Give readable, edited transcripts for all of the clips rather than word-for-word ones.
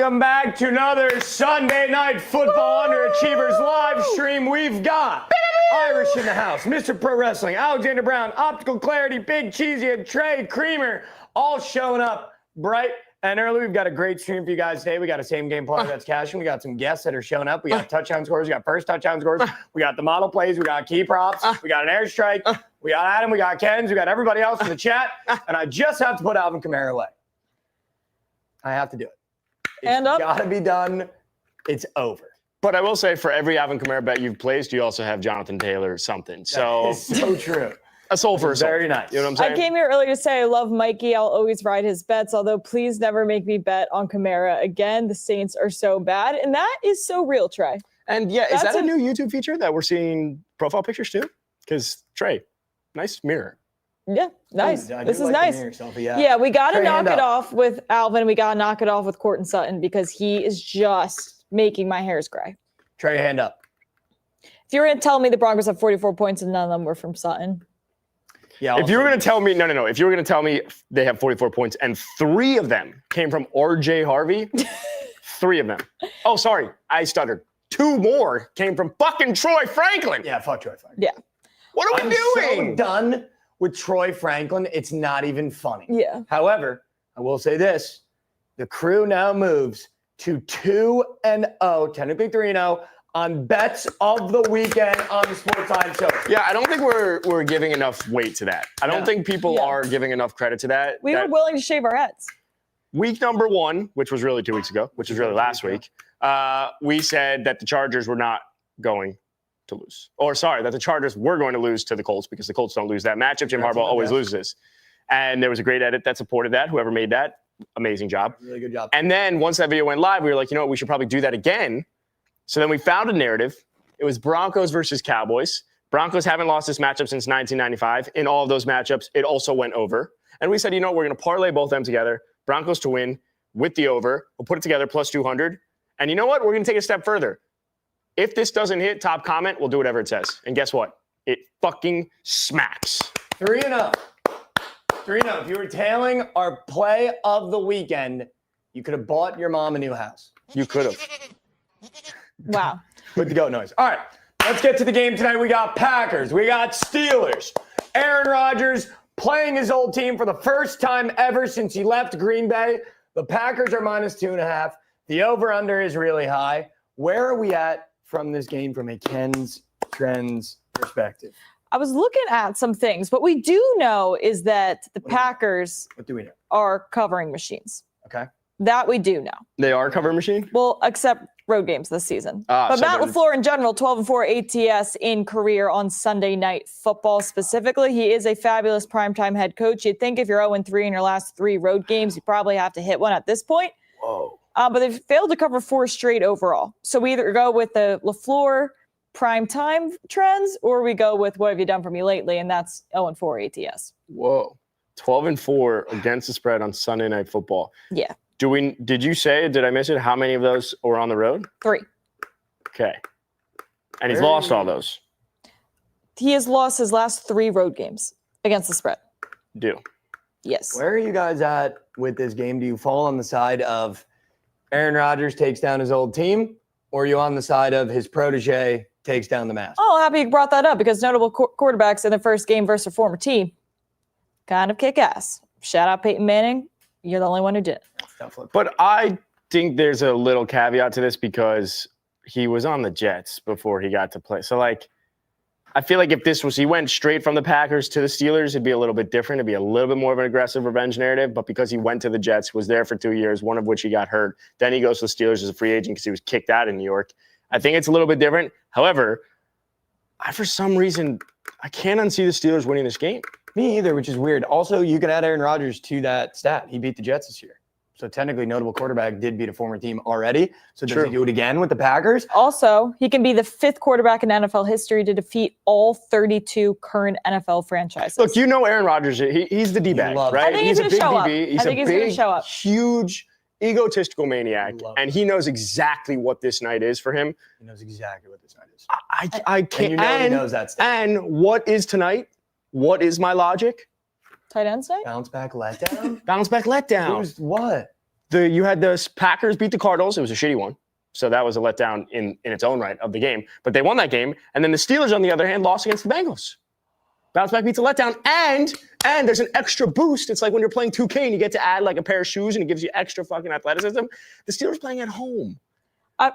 Welcome back to another Sunday Night Football Underachievers live stream. We've got Irish in the house, Mr. Pro Wrestling, Alexander Brown, Optical Clarity, Big Cheesy, and Trey Creamer, all showing up bright and early. We've got a great stream for you guys today. We got a same game parlay that's cashing. We got some guests that are showing up. We got touchdown scores. We got first touchdown scores. We got the model plays. We got key props. We got an airstrike. We got Adam. We got Ken's. We got everybody else in the chat. And I just have to put Alvin Kamara away. I have to do it. It's got to be done. It's over. But I will say, for every Alvin Kamara bet you've placed, you also have Jonathan Taylor something. So it's so true. A soul for a soul. Very nice. You know what I'm saying? I came here earlier to say I love Mikey. I'll always ride his bets, although please never make me bet on Kamara again. The Saints are so bad. And that is so real, Trey. And yeah, is that a new YouTube feature that we're seeing profile pictures too? Because Trey, nice mirror. Yeah, nice. This is nice. Yeah. Yeah, we got to knock it off with Alvin. We got to knock it off with Courtland Sutton because he is just making my hairs gray. Trey, hand up. If you were going to tell me the Broncos have 44 points and none of them were from Sutton. Yeah. If you were going to tell me, no. If you were going to tell me they have 44 points and 3 of them came from RJ Harvey, 3 of them. Oh, sorry. I stuttered. 2 more came from fucking Troy Franklin. Yeah, fuck Troy Franklin. Yeah. What are we doing? So done with Troy Franklin, it's not even funny. Yeah. However, I will say this. The crew now moves to 2-0, technically 3-0, on bets of the weekend on the Sportsline Show. Yeah, I don't think we're giving enough weight to that. I don't think people are giving enough credit to that. We were willing to shave our heads. Week number 1, which was really 2 weeks ago, which was really last week, we said that the Chargers were not going to lose. Or sorry, that the Chargers were going to lose to the Colts because the Colts don't lose that matchup. Jim Harbaugh always loses. And there was a great edit that supported that. Whoever made that, amazing job. Really good job. And then once that video went live, we were like, you know what, we should probably do that again. So then we found a narrative. It was Broncos versus Cowboys. Broncos haven't lost this matchup since 1995. In all of those matchups, it also went over. And we said, you know, we're going to parlay both of them together. Broncos to win with the over. We'll put it together plus 200. And you know what? We're going to take it a step further. If this doesn't hit top comment, we'll do whatever it says. And guess what? It fucking smacks. 3-0. 3-0. If you were tailing our play of the weekend, you could have bought your mom a new house. You could have. Wow. With the goat noise. All right. Let's get to the game tonight. We got Packers. We got Steelers. Aaron Rodgers playing his old team for the first time ever since he left Green Bay. The Packers are minus 2.5. The over-under is really high. Where are we at from this game from a Ken's Trends perspective? I was looking at some things. What we do know is that the Packers are covering machines. Okay. That we do know. They are a cover machine? Well, except road games this season. But so Matt LaFleur in general, 12-4 ATS in career on Sunday Night Football specifically. He is a fabulous primetime head coach. You'd think if you're 0-3 in your last 3 road games, you probably have to hit one at this point. Whoa. But they've failed to cover 4 straight overall. So we either go with the LaFleur primetime trends or we go with what have you done for me lately, and that's 0-4 ATS. Whoa. 12-4 against the spread on Sunday Night Football. Yeah. Did you say, did I miss it, how many of those were on the road? 3. Okay. And he's lost all those. He has lost his last 3 road games against the spread. Yes. Where are you guys at with this game? Do you fall on the side of Aaron Rodgers takes down his old team, or are you on the side of his protege takes down the master? Oh, happy you brought that up because notable quarterbacks in the first game versus a former team kind of kick ass. Shout out Peyton Manning. You're the only one who did. But I think there's a little caveat to this because he was on the Jets before he got to play. So, like, I feel like if he went straight from the Packers to the Steelers, it'd be a little bit different. It'd be a little bit more of an aggressive revenge narrative. But because he went to the Jets, was there for 2 years, one of which he got hurt. Then he goes to the Steelers as a free agent because he was kicked out in New York. I think it's a little bit different. However, for some reason, I can't unsee the Steelers winning this game. Me either, which is weird. Also, you can add Aaron Rodgers to that stat. He beat the Jets this year. So technically, notable quarterback did beat a former team already. So does he do it again with the Packers? Also, he can be the 5th quarterback in NFL history to defeat all 32 current NFL franchises. Look, you know Aaron Rodgers. He's the D-bag, right? I think he's going to show up. He's a big, huge, egotistical maniac, and he knows exactly what this night is for him. He knows exactly what this night is. I can't. And you know he knows that stuff. And what is tonight? What is my logic? Tight ends night? Bounce back letdown? Bounce back letdown. What? You had the Packers beat the Cardinals. It was a shitty one. So that was a letdown in its own right of the game. But they won that game. And then the Steelers, on the other hand, lost against the Bengals. Bounce back beats a letdown. And there's an extra boost. It's like when you're playing 2K and you get to add like a pair of shoes and it gives you extra fucking athleticism. The Steelers playing at home. A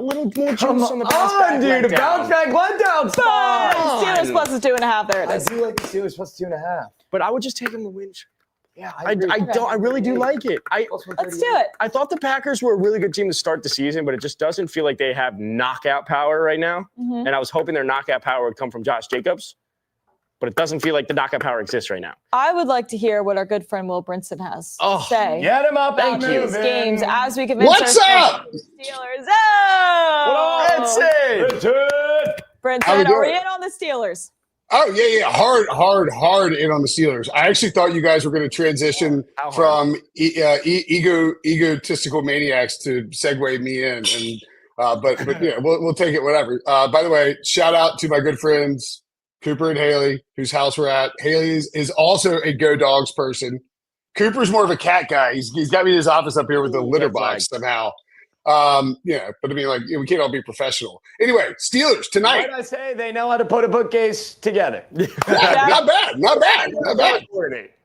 little more juice on the bounce back. Dude, a bounce back letdown spot. Steelers plus is 2.5. There it I is. do like the Steelers plus 2.5. But I would just take them to win. Yeah, I really do like it. Let's do it. I thought the Packers were a really good team to start the season, but it just doesn't feel like they have knockout power right now. Mm-hmm. And I was hoping their knockout power would come from Josh Jacobs, but it doesn't feel like the knockout power exists right now. I would like to hear what our good friend Will Brinson has to say. Get him up. About Thank you. these games as we convince What's up? Steelers. Oh! Let's see. Brinson, are we in on the Steelers? Oh, yeah. Hard in on the Steelers. I actually thought you guys were going to transition from egotistical maniacs to segue me in. But yeah, we'll take it, whatever. By the way, shout out to my good friends, Cooper and Haley, whose house we're at. Haley is also a Go Dogs person. Cooper's more of a cat guy. He's got me in his office up here with a litter box somehow. Yeah, but I mean, like, we can't all be professional. Anyway, Steelers tonight. What I say, they know how to put a bookcase together. Not bad.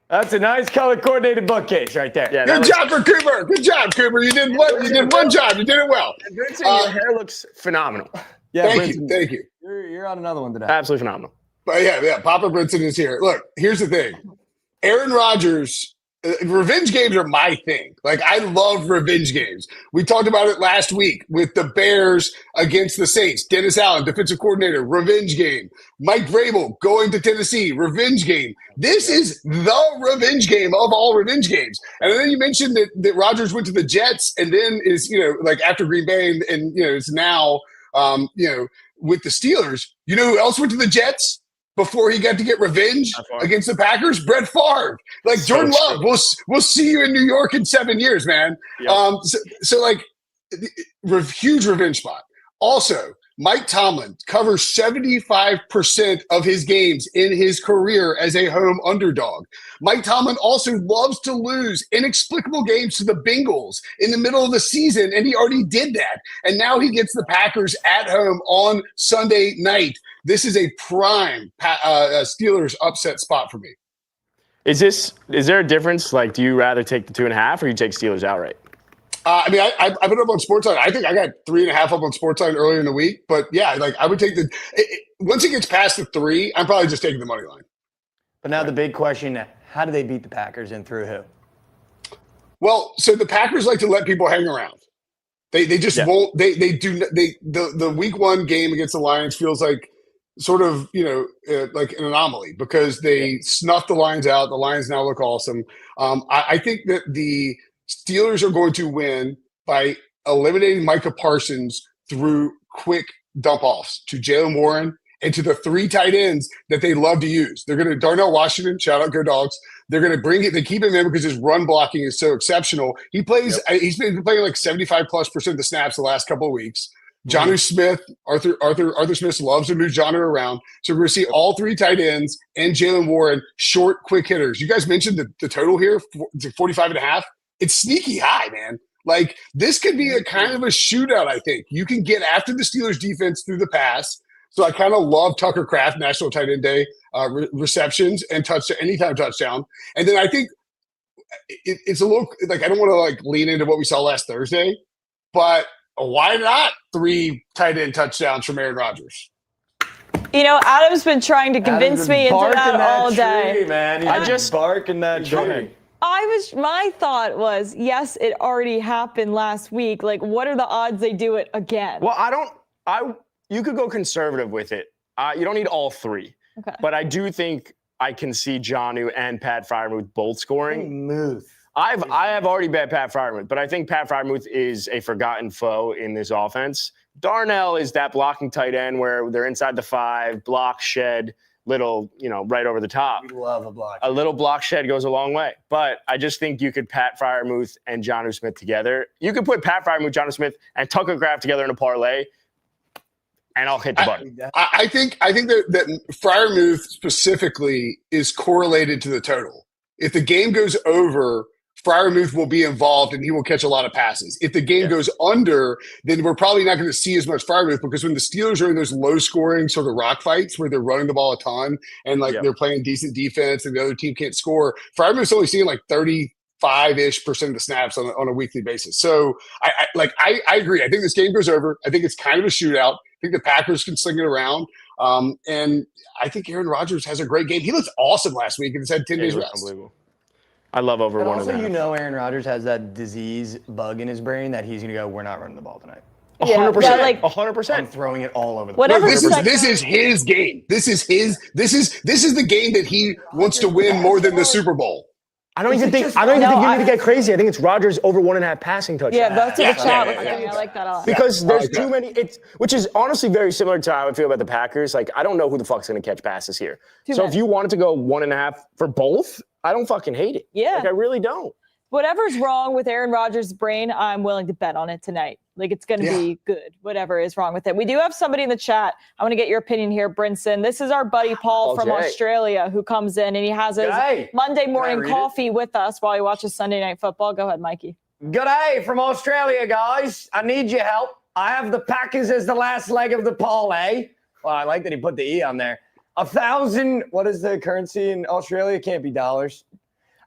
That's a nice color coordinated bookcase right there. Yeah, Good job for Cooper. Good job, Cooper. You did one job. You did it well. Brinson, your hair looks phenomenal. Yeah, Thank you. You're on another one today. Absolutely phenomenal. But yeah, Papa Brinson is here. Look, here's the thing. Aaron Rodgers, revenge games are my thing. Like, I love revenge games. We talked about it last week with the Bears against the Saints. Dennis Allen, defensive coordinator, revenge game. Mike Vrabel going to Tennessee, revenge game. This is the revenge game of all revenge games. And then you mentioned that Rodgers went to the Jets and then is, like after Green Bay and is now, with the Steelers. You know who else went to the Jets before he got to get revenge against the Packers? Brett Favre. Like, so Jordan Love, we'll see you in New York in 7 years, man. Yep. So huge revenge spot. Also, Mike Tomlin covers 75% of his games in his career as a home underdog. Mike Tomlin also loves to lose inexplicable games to the Bengals in the middle of the season, and he already did that. And now he gets the Packers at home on Sunday night. This is a prime Steelers upset spot for me. Is there a difference? Like, do you rather take the 2.5 or you take Steelers outright? I mean, I put it up on Sportsline. I think I got 3.5 up on Sportsline earlier in the week. But yeah, like, I would take once it gets past the 3, I'm probably just taking the money line. But now the big question: how do they beat the Packers and through who? Well, so the Packers like to let people hang around. They just won't. The week 1 game against the Lions feels like sort of like an anomaly because they snuffed the Lions out. The Lions now look awesome. I think that the Steelers are going to win by eliminating Micah Parsons through quick dump-offs to Jalen Warren and to the 3 tight ends that they love to use. They're going to Darnell Washington, shout out Go Dogs. They're going to bring it. They keep him in because his run blocking is so exceptional. He plays. Yep. He's been playing like 75+% of the snaps the last couple of weeks. Jonnu Smith, Arthur Smith loves to move Jonnu around. So we're going to see all 3 tight ends and Jalen Warren, short, quick hitters. You guys mentioned the total here, 45.5. It's sneaky high, man. Like, this could be a kind of a shootout, I think. You can get after the Steelers defense through the pass. So I kind of love Tucker Kraft, National Tight End Day, receptions and anytime touchdown. And then I think it's a little, like, I don't want to, like, lean into what we saw last Thursday, but why not 3 tight end touchdowns from Aaron Rodgers? Adam's been trying to convince me into that all day. Man. I just barking that tree. My thought was, yes, it already happened last week. Like, what are the odds they do it again? Well, you could go conservative with it. You don't need all 3. Okay. But I do think I can see Jonnu and Pat Freiermuth both scoring. I have already bet Pat Freiermuth, but I think Pat Freiermuth is a forgotten foe in this offense. Darnell is that blocking tight end where they're inside the 5, block, shed, little, right over the top. We love a block. A little block shed goes a long way. But I just think you could Pat Freiermuth and Jonnu Smith together. You could put Pat Freiermuth, Jonnu Smith, and Tucker Kraft together in a parlay, and I'll hit the button. I think that Freiermuth specifically is correlated to the total. If the game goes over Freiermuth will be involved and he will catch a lot of passes. If the game goes under, then we're probably not going to see as much Freiermuth, because when the Steelers are in those low-scoring sort of rock fights where they're running the ball a ton and they're playing decent defense and the other team can't score, Freiermuth's only seeing like 35-ish% of the snaps on a weekly basis. So I agree. I think this game goes over. I think it's kind of a shootout. I think the Packers can sling it around. And I think Aaron Rodgers has a great game. He looked awesome last week and has had 10 days rest. Unbelievable. I love over But one also, and a half. you know, Aaron Rodgers has that disease bug in his brain that he's going to go, we're not running the ball tonight. 100%. Yeah, like- 100%. I'm throwing it all over the Whatever place. This is his game. This is the game that he wants to win more than the Super Bowl. I don't even think No, you need to get crazy. I think it's Rodgers over 1.5 passing touchdowns. Yeah, that's what the chat was yeah, saying. I like that a lot. Because there's like too many, which is honestly very similar to how I feel about the Packers. Like, I don't know who the fuck's going to catch passes here. So many. if you wanted to go 1.5 for both, I don't fucking hate it. Yeah. Like, I really don't. Whatever's wrong with Aaron Rodgers' brain, I'm willing to bet on it tonight. Like, it's going to be good, whatever is wrong with it. We do have somebody in the chat. I want to get your opinion here, Brinson. This is our buddy Paul from Jay. Australia who comes in, and he has his G'day. Monday morning read coffee with us while he watches Sunday Night Football. Go ahead, Mikey. G'day from Australia, guys. I need your help. I have the Packers as the last leg of the parlay. Well, I like that he put the E on there. 1,000, what is the currency in Australia? It can't be dollars.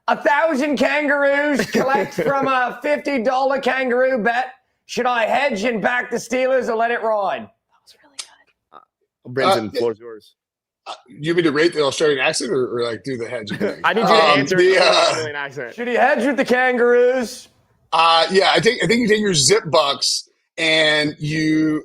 1,000 kangaroos collect from a $50 kangaroo bet. Should I hedge and back the Steelers or let it ride? That was really good. Brinson, floor's yours. You mean to rate the Australian accent or like do the hedge thing? I need you to answer the, in an Australian accent. Should he hedge with the kangaroos? Yeah, I think you take your Zip Bucks and you,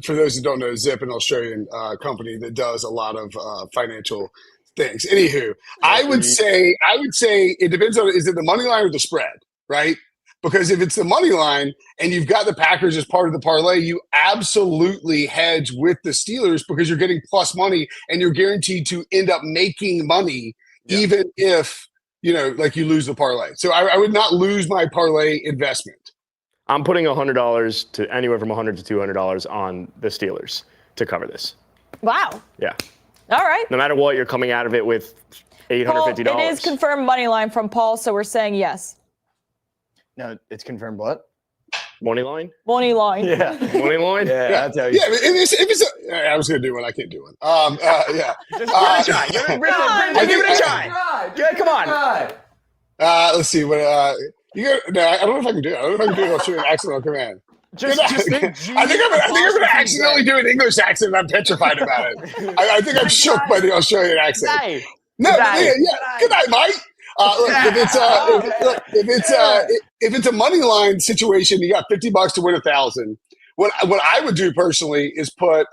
for those who don't know, Zip, an Australian company that does a lot of financial things. Anywho, I would say it depends on, is it the money line or the spread, right? Because if it's the money line and you've got the Packers as part of the parlay, you absolutely hedge with the Steelers because you're getting plus money and you're guaranteed to end up making money even if, like you lose the parlay. So I would not lose my parlay investment. I'm putting $100 to anywhere from $100 to $200 on the Steelers to cover this. Wow. Yeah. All right. No matter what, you're coming out of it with $850. Paul, it is confirmed money line from Paul, so we're saying yes. No, it's confirmed what? Money line? Money line. Yeah. Money line? Yeah, that's how you. Yeah, if it's I was going to do one. I can't do one. Yeah. Just give it a try. Give it a try. Yeah, come on. Let's see what no, I don't know if I can do it. I don't know if I can do an Australian accent on command. I think I'm going to accidentally do an English accent, and I'm petrified about it. I think I'm shook by the Australian accent. Hey. No, good night, Mike. Look, if it's a money line situation, you got $50 to win 1,000. What I would do personally is put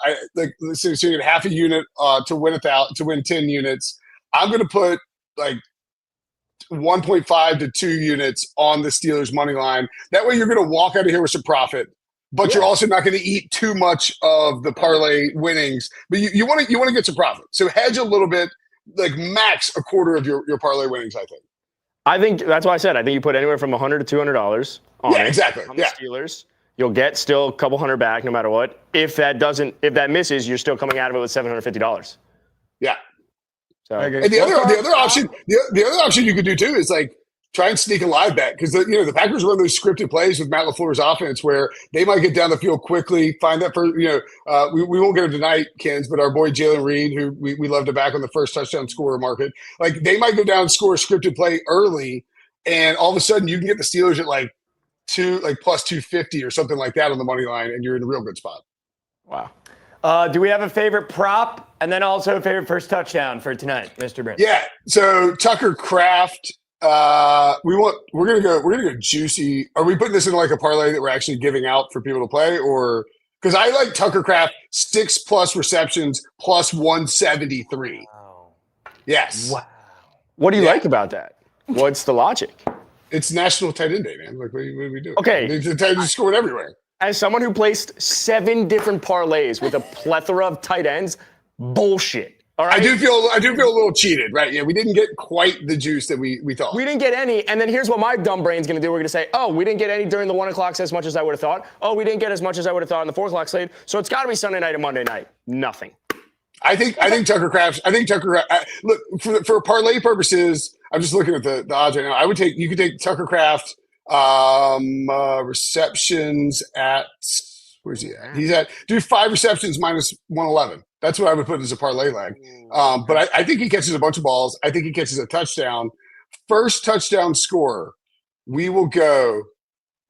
so you get half a unit to win 10 units. I'm going to put like 1.5 to 2 units on the Steelers money line. That way, you're going to walk out of here with some profit, but you're also not going to eat too much of the parlay winnings. But you want to get some profit. So hedge a little bit. Like max a quarter of your parlay winnings, I think. I think that's why I said I think you put anywhere from $100 to $200 on it. Exactly. On the Steelers. You'll get still a couple hundred back no matter what. If that misses, you're still coming out of it with $750. Yeah. So and the other option you could do too is like try and sneak a live bet because the Packers run those scripted plays with Matt LaFleur's offense where they might get down the field quickly, find that first. We won't get him tonight, Kens, but our boy Jalen Reed, who we love to back on the first touchdown scorer market, like they might go down and score a scripted play early, and all of a sudden you can get the Steelers at like plus 250 or something like that on the money line, and you're in a real good spot. Wow. Do we have a favorite prop and then also a favorite first touchdown for tonight, Mr. Brent? Yeah. So Tucker Kraft. We're gonna go juicy. Are we putting this in like a parlay that we're actually giving out for people to play, or because I like Tucker Kraft 6+ receptions plus 173. Wow. Yes. Wow. What do you like about that? What's the logic? It's National Tight End Day, man. Like, what do we do? Okay. The tight ends scored everywhere. As someone who placed 7 different parlays with a plethora of tight ends, bullshit. All right. I do feel a little cheated, right? Yeah, we didn't get quite the juice that we thought. We didn't get any, and then here's what my dumb brain's going to do. We're going to say, oh, we didn't get any during the 1 o'clock as much as I would have thought. Oh, we didn't get as much as I would have thought in the 4 o'clock slate. So it's got to be Sunday night and Monday night. Nothing. I think Tucker Kraft. Look, for parlay purposes, I'm just looking at the odds right now. You could take Tucker Kraft receptions at, where's he at? He's at, do 5 receptions minus 111. That's what I would put as a parlay leg. But I think he catches a bunch of balls. I think he catches a touchdown. First touchdown scorer, we will go.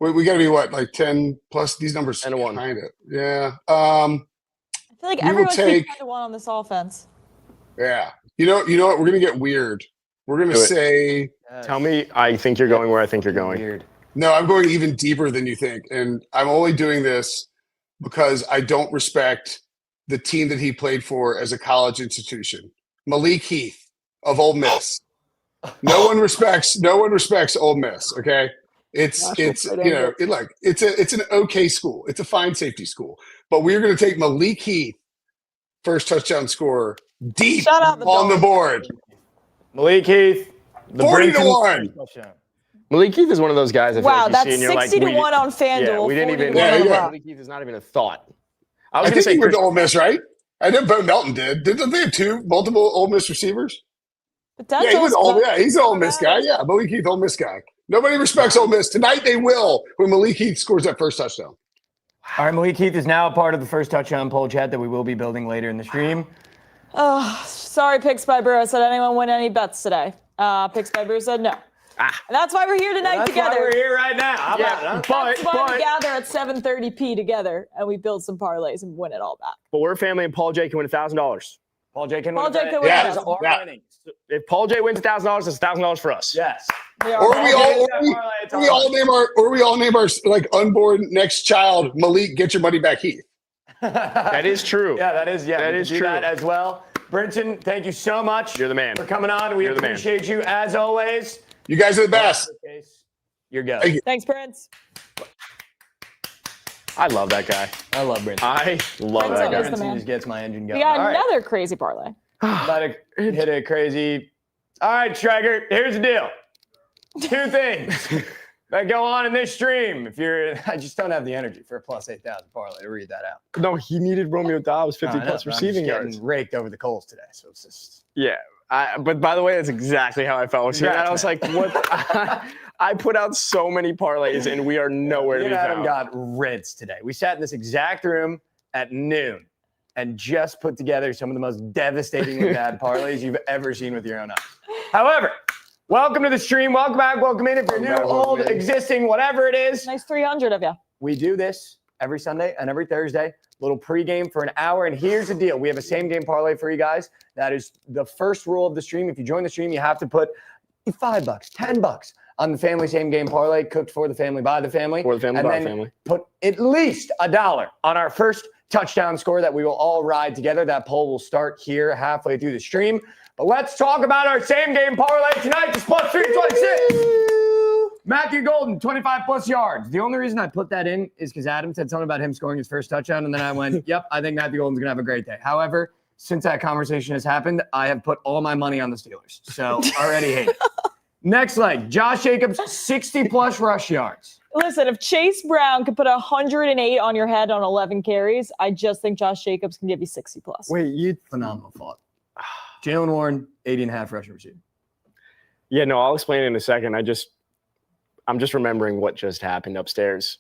We got to be what, like 10 plus these numbers? 10-1. Kind of. Yeah. I feel like everyone's 10-1 on this offense. Yeah. You know what? We're going to get weird. We're going to say. Tell me, I think you're going where I think you're going. Weird. No, I'm going even deeper than you think. And I'm only doing this because I don't respect the team that he played for as a college institution. Malik Heath of Ole Miss. No one respects Ole Miss, okay? It's an okay school. It's a fine safety school. But we're going to take Malik Heath, first touchdown scorer, deep on the board. Malik Heath, 40-1. Malik Heath is one of those guys. Wow, that's 60-1 on FanDuel. Yeah, we didn't even. Malik Heath is not even a thought. I think he went to Ole Miss, right? I know Bo Melton did. Didn't they have multiple Ole Miss receivers? Yeah, he's an Ole Miss guy. Yeah, Malik Heath, Ole Miss guy. Nobody respects Ole Miss. Tonight they will when Malik Heath scores that first touchdown. All right, Malik Heath is now a part of the first touchdown poll chat that we will be building later in the stream. Oh, sorry, Picks by Brew. Said anyone win any bets today? Picks by Brew said no. And that's why we're here tonight together. That's why we're here right now. How about that? That's why we gather at 7:30 together and we build some parlays and win it all back. But we're a family, and Paul J can win $1,000. Paul J can win. If Paul J wins $1,000, it's $1,000 for us. Yes. Or we all name our like unborn next child Malik. Get your money back, Heath. That is true. Yeah, that is. Yeah, that is true. That as well. Brinson, thank you so much. You're the man for coming on. We appreciate you as always. You guys are the best. You're good. Thanks, Prince. I love that guy. I love Brinson. I love that guy. Brinson just gets my engine going. We got another crazy parlay. About to hit a crazy. All right, Schrager, here's the deal. 2 things that go on in this stream. I just don't have the energy for a plus 8,000 parlay to read that out. No, he needed Romeo Dobbs 50 plus receiving yards. Getting raked over the coals today, so it's just. Yeah. But by the way, that's exactly how I felt. I was like, what? I put out so many parlays, and we are nowhere to be found. Adam got rinsed today. We sat in this exact room at noon and just put together some of the most devastatingly bad parlays you've ever seen with your own eyes. However, welcome to the stream. Welcome back. Welcome in. If you're new, old, existing, whatever it is. Nice 300 of you. We do this every Sunday and every Thursday. Little pregame for an hour. And here's the deal. We have a same game parlay for you guys. That is the first rule of the stream. If you join the stream, you have to put $5, $10 on the family same game parlay, cooked for the family, by the family. For the family, by the family. Put at least $1 on our first touchdown score that we will all ride together. That poll will start here halfway through the stream. But let's talk about our same game parlay tonight. Just plus 326. Matthew Golden, 25 plus yards. The only reason I put that in is because Adam said something about him scoring his first touchdown. And then I went, yep, I think Matthew Golden's going to have a great day. However, since that conversation has happened, I have put all my money on the Steelers. So already hate it. Next leg, Josh Jacobs, 60 plus rush yards. Listen, if Chase Brown could put 108 on your head on 11 carries, I just think Josh Jacobs can give you 60 plus. Wait, phenomenal thought. Jalen Warren, 80.5 rushing receiving. Yeah, no, I'll explain it in a second. I'm just remembering what just happened upstairs.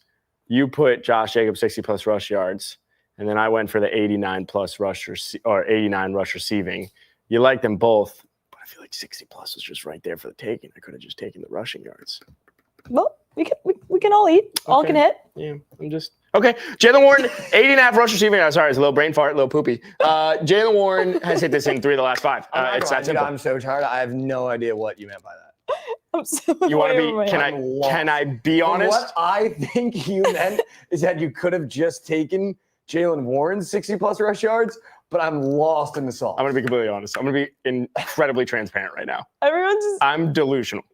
You put Josh Jacobs 60 plus rush yards, and then I went for the 89 plus rush or 89 rush receiving. You like them both, but I feel like 60 plus was just right there for the taking. I could have just taken the rushing yards. Well, we can all eat. Okay. All can hit. Yeah, okay. Jalen Warren, 80.5 rush receiving. Sorry, it's a little brain fart, a little poopy. Jalen Warren has hit this in 3 of the last 5. It's that simple. I'm so tired. I have no idea what you meant by that. You want to be? Can I be honest? What I think you meant is that you could have just taken Jalen Warren's 60 plus rush yards, but I'm lost in the sauce. I'm going to be completely honest. I'm going to be incredibly transparent right now. Everyone's. I'm delusional.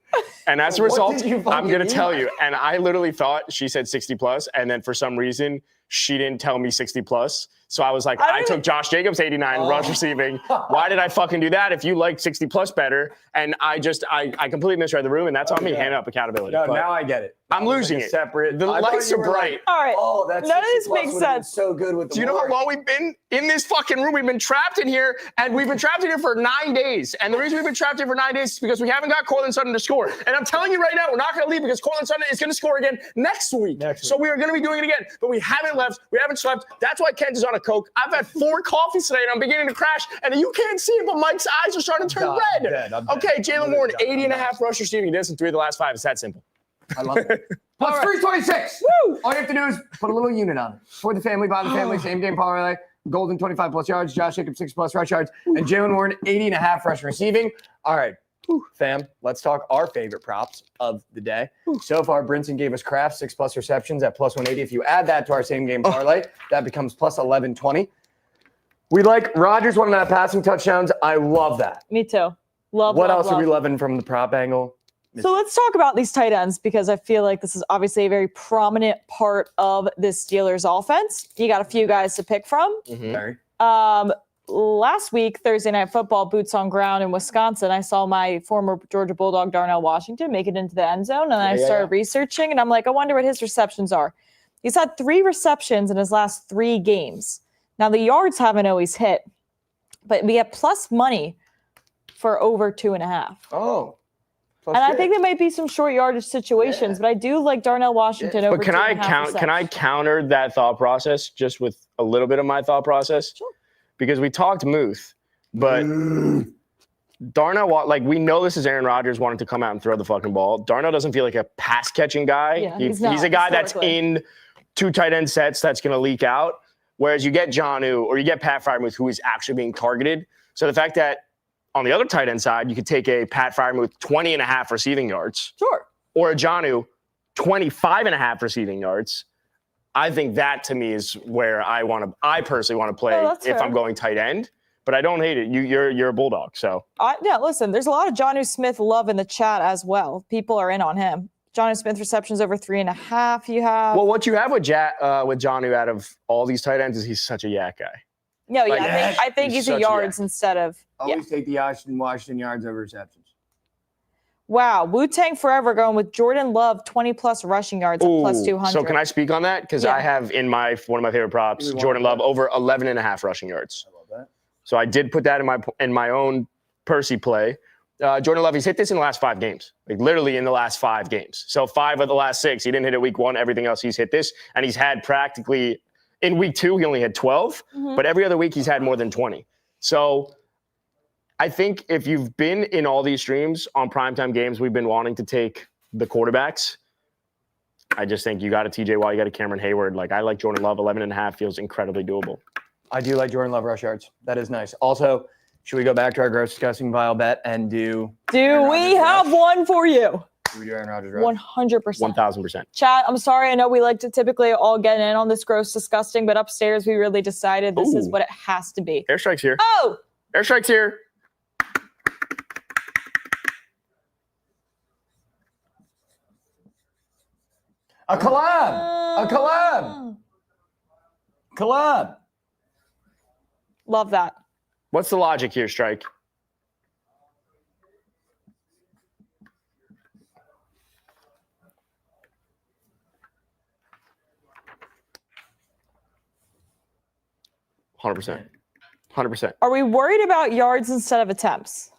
And as a result, I'm going to tell you. And I literally thought she said 60 plus, and then for some reason, she didn't tell me 60 plus. So I was like, I took Josh Jacobs 89 rush receiving. Why did I fucking do that? If you like 60 plus better, and I completely misread the room, and that's on me. Hand up accountability. No, But now I get it. I'm losing it. Separate. The lights are bright. All right. Oh, that's None of this makes sense. So good with the Do you know how long we've been in this fucking room? We've been trapped in here, and we've been trapped in here for 9 days. And the reason we've been trapped here for 9 days is because we haven't got Cortland Sutton to score. And I'm telling you right now, we're not going to leave because Cortland Sutton is going to score again next week. So we are going to be doing it again. But we haven't left. We haven't slept. That's why Kent is on a Coke. I've had 4 coffees today, and I'm beginning to crash. And you can't see it, but Mike's eyes are starting to turn red. Okay, Jalen Warren, 80.5 rush receiving. He does in 3 of the last 5. It's that simple. I love it. Plus 326. Woo! All you have to do is put a little unit on it. For the family, by the family, same game parlay. Golden 25 plus yards. Josh Jacobs 6 plus rush yards. And Jalen Warren 80.5 rush receiving. All right, fam, let's talk our favorite props of the day. So far, Brinson gave us Kraft 6 plus receptions at plus 180. If you add that to our same game parlay, that becomes plus 1120. We like Rodgers 1.5 passing touchdowns. I love that. Me too. Love. What else are we loving from the prop angle? So let's talk about these tight ends because I feel like this is obviously a very prominent part of this Steelers offense. You got a few guys to pick from. Last week, Thursday Night Football, boots on ground in Wisconsin, I saw my former Georgia Bulldog Darnell Washington make it into the end zone, and I started researching, and I'm like, I wonder what his receptions are. He's had 3 receptions in his last 3 games. Now, the yards haven't always hit, but we get plus money for over 2.5. Oh. And I think there might be some short yardage situations, but I do like Darnell Washington over. But can I counter that thought process just with a little bit of my thought process? Sure. Because we talked Muth, but Darnell, like we know this is Aaron Rodgers wanting to come out and throw the fucking ball. Darnell doesn't feel like a pass catching guy. Yeah, he's a guy that's in 2 tight end sets that's going to leak out. Whereas you get Jonnu or you get Pat Freiermuth who is actually being targeted. So the fact that on the other tight end side, you could take a Pat Freiermuth 20.5 receiving yards. Sure. Or a Jonnu 25.5 receiving yards. I think that to me is where I personally want to play if I'm going tight end. But I don't hate it. You're a Bulldog, so. Yeah, listen, there's a lot of Jonnu Smith love in the chat as well. People are in on him. Jonnu Smith receptions over 3.5 you have. Well, what you have with Jonnu out of all these tight ends is he's such a yak guy. No, yeah, I think he's a yards instead of. Always take the Washington yards over receptions. Wow. Wu-Tang Forever going with Jordan Love, 20-plus rushing yards at plus 200. So can I speak on that? Because I have in one of my favorite props, Jordan Love over 11.5 rushing yards. I love that. So I did put that in my own Percy play. Jordan Love, he's hit this in the last 5 games. Like literally in the last 5 games. So 5 of the last 6. He didn't hit it week 1. Everything else he's hit this. And he's had practically, in week 2, he only had 12. But every other week he's had more than 20. So I think if you've been in all these streams on primetime games, we've been wanting to take the quarterbacks. I just think you got a TJ Watt, you got a Cameron Hayward. Like I like Jordan Love, 11.5 feels incredibly doable. I do like Jordan Love rush yards. That is nice. Also, should we go back to our gross disgusting vile bet and do we have one for you? Do we do Aaron Rodgers rush? 100%. 1,000%. Chat, I'm sorry. I know we like to typically all get in on this gross disgusting, but upstairs we really decided this is what it has to be. Airstrike's here. Oh! Airstrike's here. A collab. Love that. What's the logic here, Strike? $100%. Are we worried about yards instead of attempts?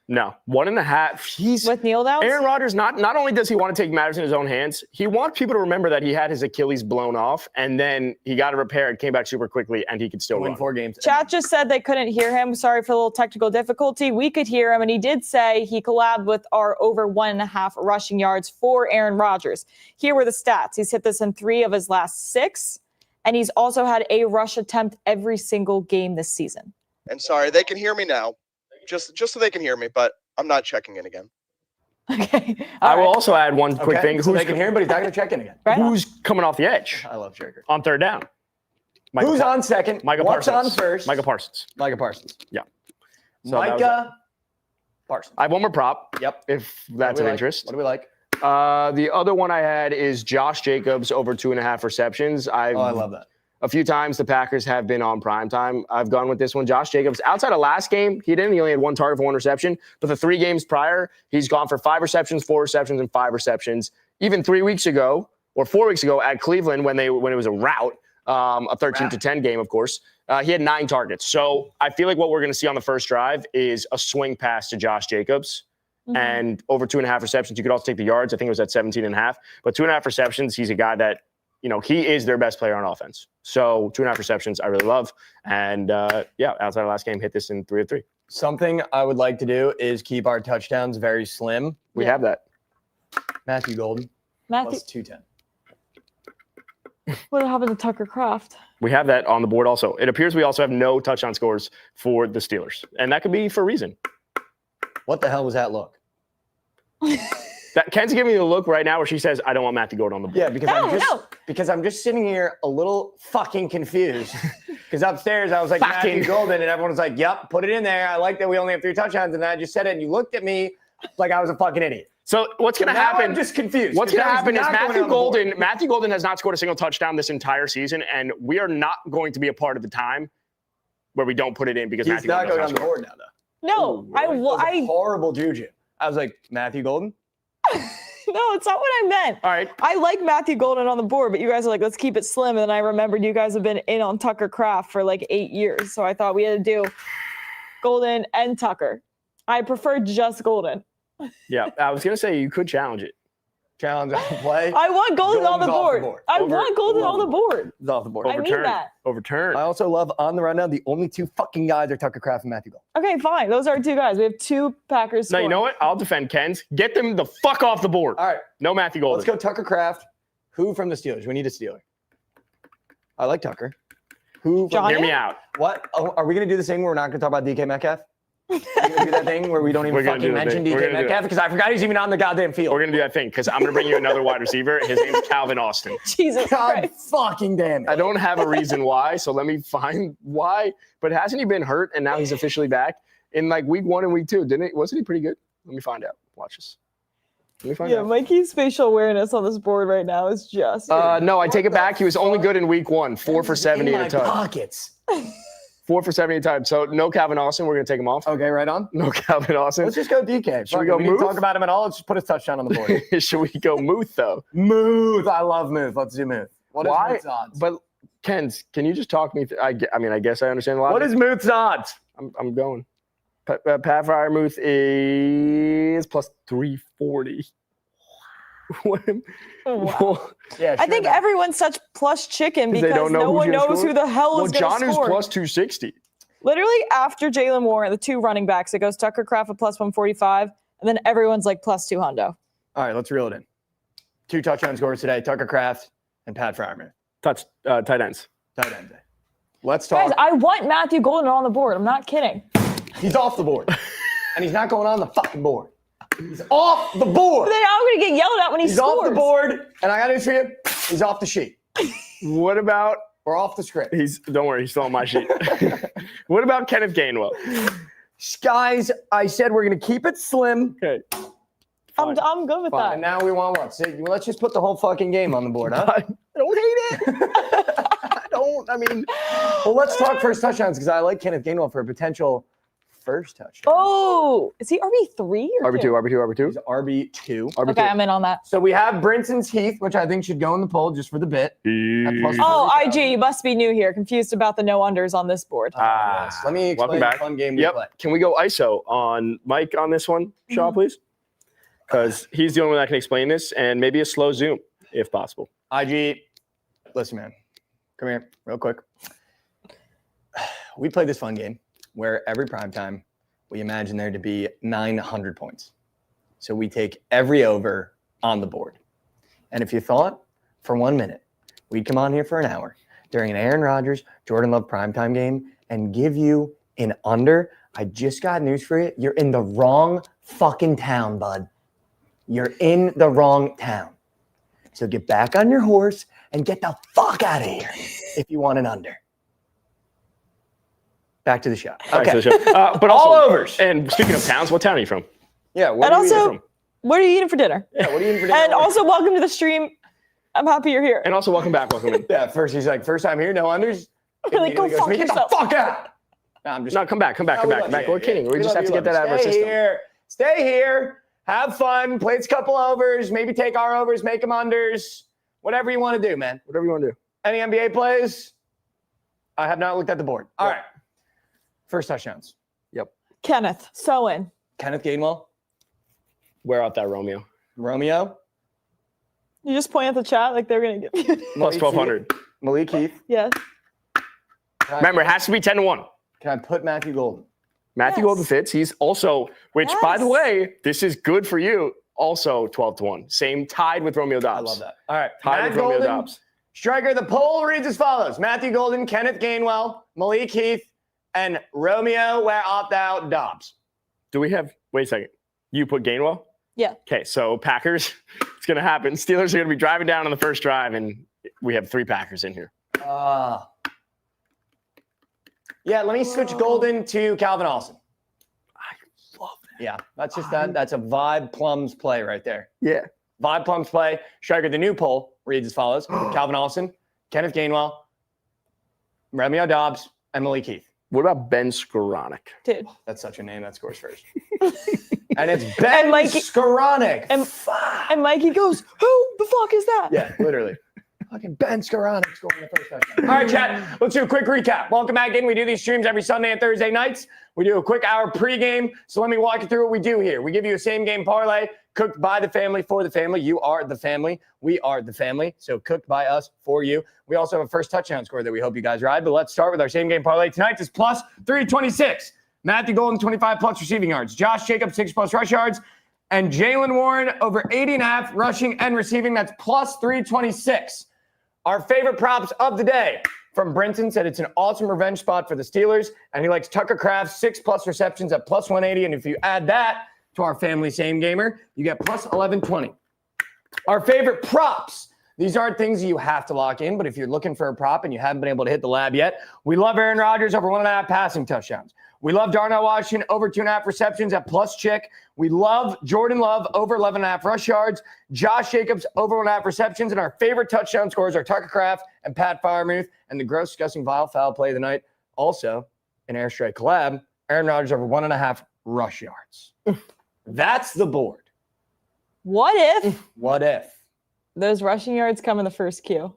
No, 1.5. He's with kneel downs. Aaron Rodgers. Not only does he want to take matters in his own hands, he wants people to remember that he had his Achilles blown off, and then he got it repaired, came back super quickly, and he could still win run 4 games. Chat just said they couldn't hear him. Sorry for a little technical difficulty. We could hear him, and he did say he collabed with our over 1.5 rushing yards for Aaron Rodgers. Here were the stats. He's hit this in 3 of his last 6, and he's also had a rush attempt every single game this season. And sorry, they can hear me now, just so they can hear me, but I'm not checking in again. Okay. I will also add one quick thing. So they can hear him, but he's not going to check in again. Who's coming off the edge? I love Shaker. On 3rd down. Who's on second? Micah What's Parsons. on first? Micah Parsons. Yeah. So Micah Parsons. I have one more prop. Yep. If that's of interest. What do we like? The other one I had is Josh Jacobs over 2.5 receptions. I love that. a few times the Packers have been on primetime. I've gone with this one. Josh Jacobs, outside of last game, he only had 1 target for 1 reception. But the 3 games prior, he's gone for 5 receptions, 4 receptions, and 5 receptions. Even 3 weeks ago, or 4 weeks ago at Cleveland when it was a rout, a 13-10 game, of course, he had 9 targets. So I feel like what we're going to see on the first drive is a swing pass to Josh Jacobs. And over 2.5 receptions. You could also take the yards. I think it was at 17.5. But 2.5 receptions, he's a guy that, he is their best player on offense. So 2.5 receptions, I really love. And outside of last game, hit this in 3 of 3. Something I would like to do is keep our touchdowns very slim. We have that. Matthew Golden, plus 210. What happened to Tucker Kraft? We have that on the board also. It appears we also have no touchdown scores for the Steelers. And that could be for a reason. What the hell was that look? Ken's giving me the look right now where she says, I don't want Matthew Golden on the board. Yeah, because I'm just sitting here a little fucking confused. Because upstairs I was like, Matthew Golden, and everyone was like, yep, put it in there. I like that we only have 3 touchdowns. And I just said it, and you looked at me like I was a fucking idiot. So what's going to happen? I'm just confused. What's going to happen is Matthew Golden has not scored a single touchdown this entire season, and we are not going to be a part of the time where we don't put it in because Matthew Golden not going on the board now, though. No, I horrible juju. I was like, Matthew Golden? No, it's not what I meant. All right. I like Matthew Golden on the board, but you guys are like, let's keep it slim. And I remembered you guys have been in on Tucker Kraft for like 8 years. So I thought we had to do Golden and Tucker. I prefer just Golden. Yeah, I was going to say you could challenge it. Challenge on the play. I want Golden on the board. I want Golden on the board. It's off the board. I need that. Overturn. I also love on the rundown, the only 2 fucking guys are Tucker Kraft and Matthew Golden. Okay, fine. Those are 2 guys. We have 2 Packers. Now, you know what? I'll defend Ken's. Get them the fuck off the board. All right. No Matthew Golden. Let's go Tucker Kraft. Who from the Steelers? We need a Steeler. I like Tucker. Who? Johnny? Hear me out. What? Oh, are we going to do the thing where we're not going to talk about DK Metcalf? We're going to do that thing where we don't even fucking mention DK Metcalf because I forgot he's even on the goddamn field. We're going to do that thing because I'm going to bring you another wide receiver. His name's Calvin Austin. Jesus God Christ. fucking damn it. I don't have a reason why, so let me find why. But hasn't he been hurt and now he's officially back in like week 1 and week 2? Wasn't he pretty good? Let me find out. Watch this. Let me find out. Mikey's facial awareness on this board right now is just. No, I take it back. He was only good in week 1, 4 for 70 at a time. Pockets. 4 for 70 at a time. So no Calvin Austin. We're going to take him off. Okay, right on. No Calvin Austin. Let's just go DK. Should we go We Muth? didn't talk about him at all. Let's just put his touchdown on the board. Should we go Muth, though? Muth. I love Muth. Let's do Muth. What is Why? Muth's odds? But, Ken, can you just talk me through? I guess I understand a lot. What is Muth's odds? I'm going. Pat Freiermuth is plus 340. Wow. Yeah, I think everyone's such plus chicken because no one knows who the hell is going to score. John's plus 260. Literally after Jalen Moore and the 2 running backs, it goes Tucker Kraft at plus 145, and then everyone's like plus 200. All right, let's reel it in. 2 touchdown scores today, Tucker Kraft and Pat Freiermuth. Tight ends. Tight end day. Let's talk. Guys, I want Matthew Golden on the board. I'm not kidding. He's off the board. And he's not going on the fucking board. He's off the board. But then I'm going to get yelled at when he He's scores. off the board, and I got news for you. He's off the sheet. What about? We're off the script. Don't worry, he's still on my sheet. What about Kenneth Gainwell? Guys, I said we're going to keep it slim. Okay. I'm good with that. And now we want what? So let's just put the whole fucking game on the board, huh? I don't hate it. Well, let's talk first touchdowns because I like Kenneth Gainwell for a potential first touchdown. Oh, is he RB3 or RB2. He's RB2. Okay, I'm in on that. So we have Brinson's Heath, which I think should go in the poll just for the bit. Oh, IG, you must be new here. Confused about the no unders on this board. Yes. Let me explain the fun game we play. Can we go ISO on Mike on this one, Shaw, please? Because he's the only one that can explain this, and maybe a slow zoom, if possible. IG, listen, man. Come here real quick. We play this fun game where every primetime we imagine there to be 900 points. So we take every over on the board. And if you thought for 1 minute we'd come on here for an hour during an Aaron Rodgers, Jordan Love primetime game and give you an under, I just got news for you. You're in the wrong fucking town, bud. You're in the wrong town. So get back on your horse and get the fuck out of here if you want an under. Back to the show. Okay. But all also, overs. And speaking of towns, what town are you from? Yeah. And also, what are you eating for dinner? Yeah, what are you eating for dinner? And also, welcome to the stream. I'm happy you're here. And also, welcome back. Welcome in. Yeah, first time here, no unders. Like, go Immediately fuck "Get yourself." the fuck out. No, I'm just. No, come back. No, we love you. We're kidding. We just love have to you, get that out of our Stay system. here. Stay here. Have fun. Play a couple overs. Maybe take our overs. Make them unders. Whatever you want to do, man. Whatever you want to do. Any NBA plays? I have not looked at the board. All right. First touchdowns. Kenneth, so in. Kenneth Gainwell. Wear out that Romeo. Romeo. You just point at the chat like they're going to give you. Plus 1,200. Malik Heath. Yes. Remember, it has to be 10-1. Can I put Matthew Golden? Matthew Yes. Golden fits. He's also, which, by the Yes. way, this is good for you. Also 12-1. Same tied with Romeo Dobbs. I love that. All right. Tied Matt with Romeo Golden. Dobbs. Striker, the poll reads as follows. Matthew Golden, Kenneth Gainwell, Malik Heath, and Romeo Where Art Thou Dobbs. Do we have, wait a second. You put Gainwell? Yeah. Okay, so Packers, it's going to happen. Steelers are going to be driving down on the first drive, and we have 3 Packers in here. Yeah, let me switch Golden to Calvin Austin. I love that. Yeah, that's just that. That's a Vibe Plums play right there. Yeah. Vibe Plums play. Striker, the new poll reads as follows. Calvin Austin, Kenneth Gainwell, Romeo Dobbs, and Malik Heath. What about Ben Skoranek? Dude. That's such a name that scores first. And it's Ben Mikey- Skoranek. And Mikey goes, who the fuck is that? Yeah, literally. Fucking Ben Skoranek scoring the first touchdown. All right, chat. Let's do a quick recap. Welcome back in. We do these streams every Sunday and Thursday nights. We do a quick hour pregame. So let me walk you through what we do here. We give you a same-game parlay cooked by the family for the family. You are the family. We are the family. So cooked by us for you. We also have a first touchdown score that we hope you guys ride. But let's start with our same-game parlay. Tonight is plus 326. Matthew Golden, 25-plus receiving yards. Josh Jacobs, 6-plus rush yards. And Jalen Warren, over 80.5 rushing and receiving. That's plus 326. Our favorite props of the day from Brinson said it's an awesome revenge spot for the Steelers, and he likes Tucker Kraft's 6-plus receptions at plus 180. And if you add that to our family same gamer, you get plus 1120. Our favorite props. These aren't things you have to lock in, but if you're looking for a prop and you haven't been able to hit the lab yet, we love Aaron Rodgers over 1.5 passing touchdowns. We love Darnell Washington over 2.5 receptions at plus chick. We love Jordan Love over 11.5 rush yards. Josh Jacobs over 1.5 receptions. And our favorite touchdown scores are Tucker Kraft and Pat Freiermuth. And the gross, disgusting, vile foul play of the night. Also, an airstrike collab, Aaron Rodgers over 1.5 rush yards. That's the board. What if What if those rushing yards come in the first queue?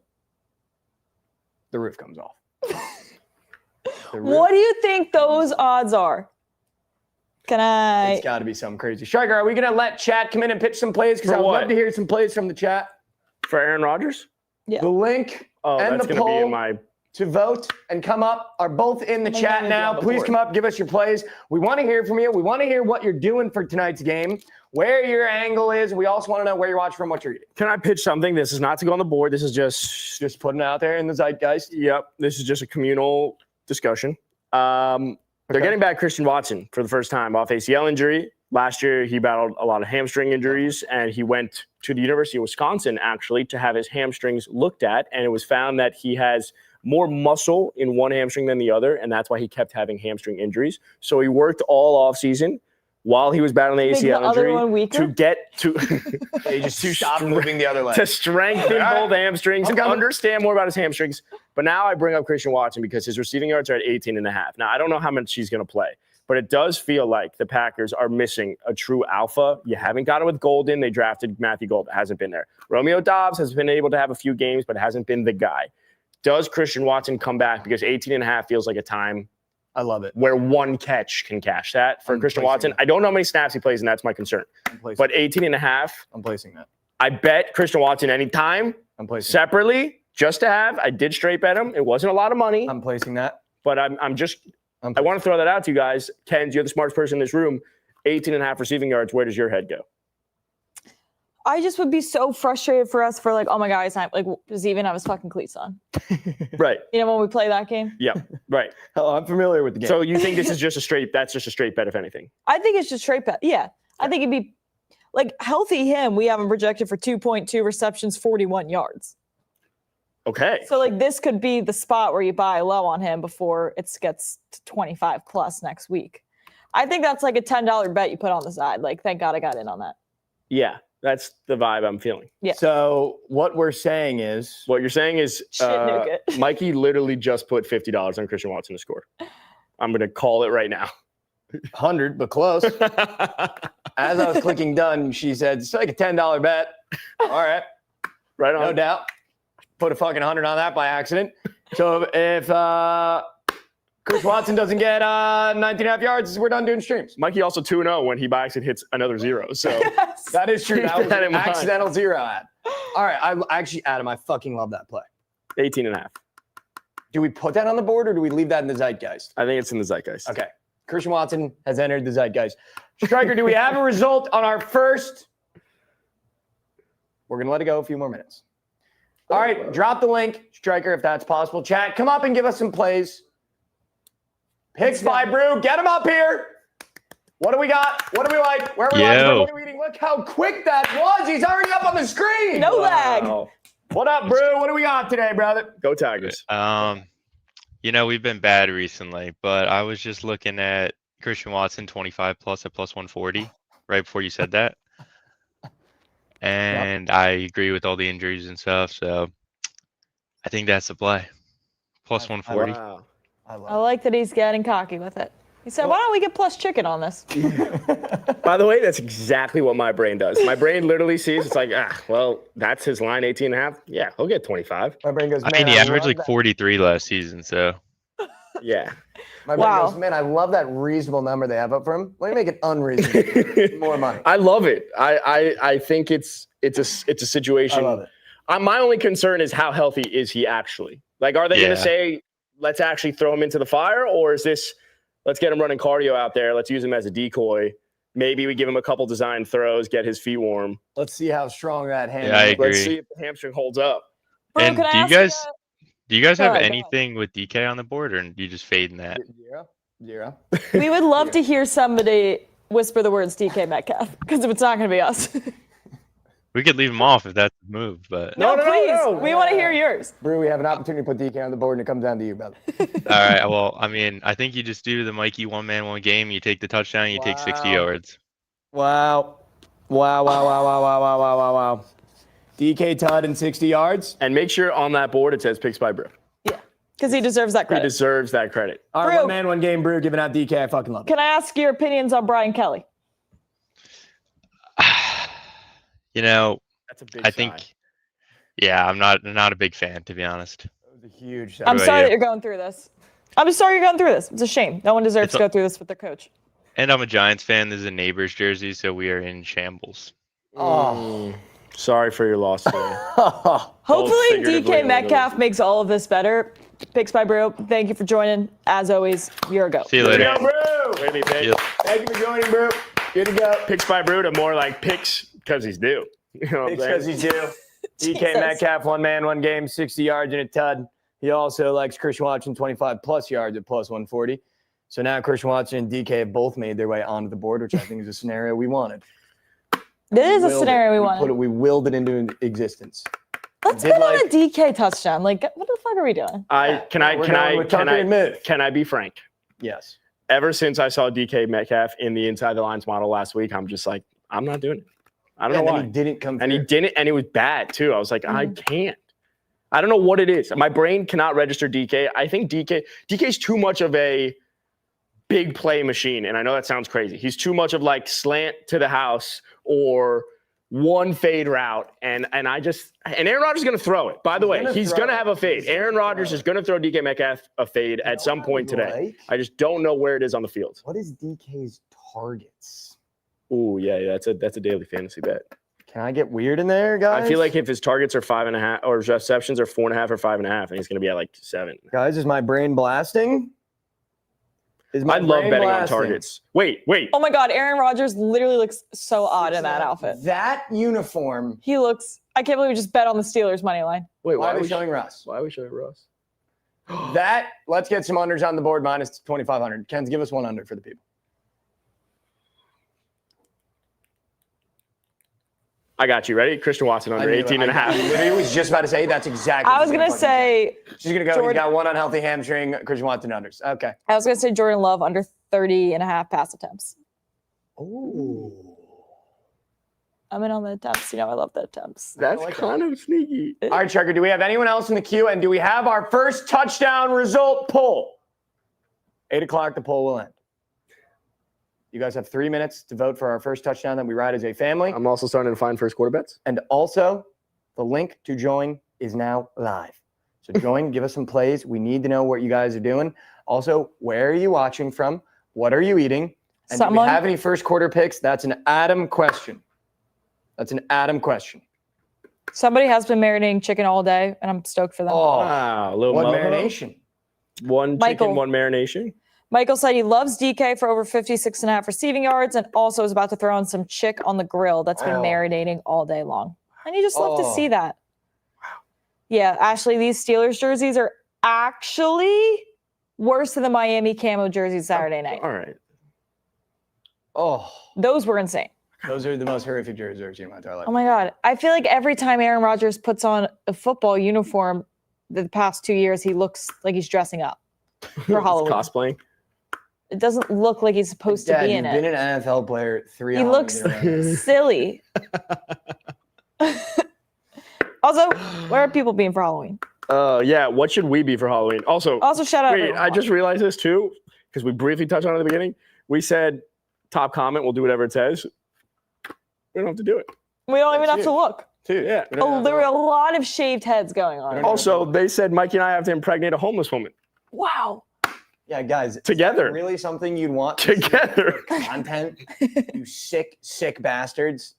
the roof comes off? What do you think those odds are? It's got to be something crazy. Striker, are we going to let chat come in and pitch some plays? Because For I would what? love to hear some plays from the chat. For Aaron Rodgers? Yeah. The link Oh, and that's the going to be poll in my... to vote and come up are both in the Oh my chat God, now. on the Please board. come up, give us your plays. We want to hear from you. We want to hear what you're doing for tonight's game, where your angle is. We also want to know where you're watching from, what you're eating. Can I pitch something? This is not to go on the board. This is Just putting it out there in the zeitgeist. Yep. This is just a communal discussion. They're getting back Christian Watson for the first time off ACL injury. Last year, he battled a lot of hamstring injuries, and he went to the University of Wisconsin, actually, to have his hamstrings looked at, and it was found that he has more muscle in one hamstring than the other, and that's why he kept having hamstring injuries. So he worked all offseason while he was battling the Make the ACL other injury one weaker? to get to They just stop moving the other leg. to strengthen both hamstrings and Okay. understand more about his hamstrings. But now I bring up Christian Watson because his receiving yards are at 18.5. Now, I don't know how much he's going to play, but it does feel like the Packers are missing a true alpha. You haven't got it with Golden. They drafted Matthew Golden. Hasn't been there. Romeo Dobbs has been able to have a few games, but hasn't been the guy. Does Christian Watson come back? Because 18.5 feels like a time I love it. where one catch can cash that for I'm Christian placing Watson. it. I don't know how many snaps he plays, and that's my concern. But 18.5, I'm placing that. I bet Christian Watson anytime, I'm placing separately, just to have. I did straight bet him. It wasn't a lot of money, I'm placing that. but I want to throw that out to you guys. Ken, you're the smartest person in this room. 18.5 receiving yards. Where does your head go? I just would be so frustrated for us for like, oh my God, it's not like, does he even have his fucking cleats on? Right. You know, when we play that game? Yeah. Right. Oh, I'm familiar with the game. So you think this is just a straight? That's just a straight bet, if anything. I think it's just straight bet. Yeah. I think it'd be like healthy him. We have him projected for 2.2 receptions, 41 yards. Okay. So like this could be the spot where you buy low on him before it gets to 25 plus next week. I think that's like a $10 bet you put on the side. Like, thank God I got in on that. Yeah. That's the vibe I'm feeling. Yeah. So what we're saying is, What you're saying is Shit, nuke it. Mikey literally just put $50 on Christian Watson to score. I'm going to call it right now. 100, but close. As I was clicking done, she said, it's like a $10 bet. All right. Right on. No doubt. Put a fucking 100 on that by accident. So if Chris Watson doesn't get 19.5 yards, we're done doing streams. Mikey also 2-0 when he by accident hits another 0. So That is true. That was That in an mind. accidental 0 ad. All right. Adam, I fucking love that play. 18.5. Do we put that on the board or do we leave that in the zeitgeist? I think it's in the zeitgeist. Okay. Christian Watson has entered the zeitgeist. Striker, do we have a result on our first? We're going to let it go a few more minutes. All right. Drop the link, Striker, if that's possible. Chat, come up and give us some plays. Picks by Brew. Get him up here. What do we got? What do we like? Where are we watching? What are we eating? Look how quick that was. He's already up on the screen. No lag. What up, Brew? What do we got today, brother? Go Tigers. We've been bad recently, but I was just looking at Christian Watson 25 plus at plus 140 right before you said that. And I agree with all the injuries and stuff, so I think that's the play. Plus 140. Wow. I like that he's getting cocky with it. He said, why don't we get plus chicken on this? By the way, that's exactly what my brain does. My brain literally sees, it's like, that's his line, 18.5. Yeah, he'll get 25. My brain goes, I mean, he love averaged like that. 43 last season, so. Yeah. My brain Wow. goes, man, I love that reasonable number they have up for him. Let me make it unreasonable. More money. I love it. I think it's a situation. I love it. My only concern is how healthy is he actually? Like, are they going to Yeah. say, let's actually throw him into the fire? Or is this, let's get him running cardio out there. Let's use him as a decoy. Maybe we give him a couple design throws, get his feet warm. Let's see how strong that hand Yeah, I is. agree. Let's see if the hamstring holds up. Bro, And can I do you ask guys Go have ahead, go anything with DK on the board, or you just fading that? Zero. we would love to hear somebody whisper the words DK Metcalf, because if it's not going to be us. We could leave him off if that's the move, but No, no, please. no. We want to hear yours. Brew, we have an opportunity to put DK on the board, and it comes down to you, brother. all right. Well, I mean, I think you just do the Mikey one man, one game. You take the touchdown, you take 60 Wow. yards. Wow. Wow. DK Todd and 60 yards. And make sure on that board it says picks by Brew. Yeah, because he deserves that He credit. deserves that credit. All right, Brew. 1 man, 1 game, Brew, giving out DK. I fucking love it. Can I ask your opinions on Brian Kelly? That's a big I think, I'm not a big fan, to be honest. That was a huge I'm about sorry you? that you're going through this. I'm sorry you're going through this. It's a shame. No one deserves It's to go through this with their coach. And I'm a Giants fan. This is a neighbor's jersey, so we are in shambles. Oh. Sorry for your loss today. Hopefully, figuratively DK and Metcalf makes all of this better. Picks by Brew. Thank you for joining. As always, you're a go. See you Way to later. go, Brew. Way to be big. Yeah. Thank you for joining, Brew. Good to go. Picks by Brew to more like picks because he's due. You know what I'm Because saying? he's due. DK Jesus. Metcalf, 1 man, 1 game, 60 yards and a tud. He also likes Christian Watson 25 plus yards at plus 140. So now Christian Watson and DK have both made their way onto the board, which I think is a scenario we wanted. This is a Willed scenario we it. wanted. We willed it into existence. Let's did get on like- a DK touchdown. Like, what the fuck are we doing? Can I Can I be frank? Yes. Ever since I saw DK Metcalf in the inside the lines model last week, I'm just like, I'm not doing it. I don't know And then why. he didn't come And he through. didn't, and it was bad too. I was like, I can't. I don't know what it is. My brain cannot register DK. I think DK's too much of a big play machine. And I know that sounds crazy. He's too much of like slant to the house or one fade route. And Aaron Rodgers is going to throw it. By the way, he's going to have a fade. Aaron Rodgers is going to throw DK Metcalf a fade at some point today. I just don't know where it is on the field. What is DK's targets? Ooh, yeah, that's a daily fantasy bet. Can I get weird in there, guys? I feel like if his targets are 5.5 or his receptions are 4.5 or 5.5, and he's going to be at like 7. Guys, is my brain blasting? I love betting on targets. Wait. Oh my God, Aaron Rodgers literally looks so odd in that outfit. That uniform. He looks, I can't believe we just bet on the Steelers money line. Wait, Why are we showing Russ? Why are we showing Russ? Let's get some unders on the board minus 2,500. Ken's, give us one under for the people. I got you. Ready? Christian Watson under 18 and a half. I literally was just about to say that's exactly. I was going to say, She's going to go. Jordan- He's got one unhealthy hamstring. Christian Watson unders. Okay. I was going to say Jordan Love under 30 and a half pass attempts. Ooh. I'm in on the attempts. You know, I love the attempts. That's kind of sneaky. All right, Checker, do we have anyone else in the queue? And do we have our first touchdown result poll? 8 o'clock, the poll will end. You guys have 3 minutes to vote for our first touchdown that we ride as a family. I'm also starting to find first quarter bets. And also, the link to join is now live. So join, give us some plays. We need to know what you guys are doing. Also, where are you watching from? What are you eating? And do we have any first quarter picks? That's an Adam question. That's an Adam question. Somebody has been marinating chicken all day, and I'm stoked for them. Oh, Wow, a little what mojo. marination? One Michael. chicken, one marination. Michael said he loves DK for over 56.5 receiving yards and also is about to throw in some chick on the grill that's been marinating all day long. And you just love to see that. Yeah, Ashley, these Steelers jerseys are actually worse than the Miami camo jerseys Saturday night. All right. Oh, Those were insane. those are the most horrific jerseys I've seen in my entire life. Oh my God. I feel like every time Aaron Rodgers puts on a football uniform the past 2 years, he looks like he's dressing up for Halloween. Cosplaying. It doesn't look like he's supposed to Dad, be in you've it. been an NFL player 3 He hours. looks silly. Also, where are people being for Halloween? Yeah, what should we be for Halloween? Also, Shout out. wait, everyone. I just realized this too, because we briefly touched on it at the beginning. We said top comment, we'll do whatever it says. We don't have to do it. We don't even That's have to huge. look. Dude, Yeah. Oh, there were a lot of shaved heads going on. Also, they said Mikey and I have to impregnate a homeless woman Wow. Yeah, guys. together. Is that really something you'd want to see Together. content? You sick, sick bastards.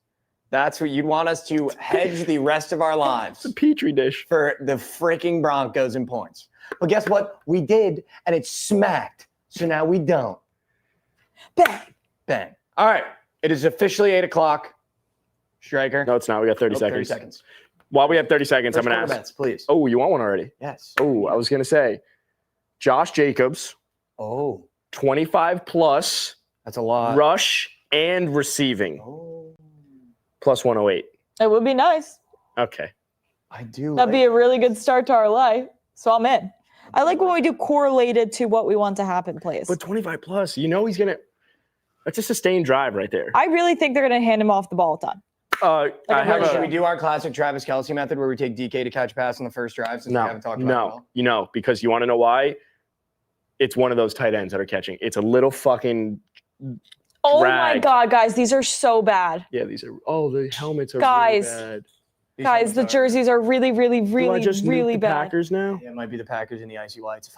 That's what you'd want us to hedge the rest of our lives It's a petri dish. for the freaking Broncos in points. But guess what? We did, and it smacked. So now we don't. Bang. Bang. All right. It is officially 8 o'clock. Striker. No, it's not. We got 30 Nope, seconds. 30 seconds. While we have 30 seconds, First I'm going quarter to ask. bets, please. Oh, you want one already? Yes. Oh, I was going to say Josh Jacobs, Oh, 25 plus that's a lot. rush and receiving, Oh, plus 108. It would be nice. Okay. I do. That'd be a really good start to our life. So I'm in. I like when we do correlated to what we want to happen plays. But 25 plus, you know he's going to – that's a sustained drive right there. I really think they're going to hand him off the ball a ton. I have Should we a do our classic Travis Kelce method where we take DK to catch pass on the first drive since we haven't talked about it at all? You know, because you want to know why? It's one of those tight ends that are catching. It's a little fucking Oh drag. my God, guys, these are so bad. Yeah, these are the helmets are Guys. really bad. These Guys, ones the are- jerseys are really, really, Do I really, just nuke really the bad. Packers now? Yeah, it might be the Packers in the icy whites.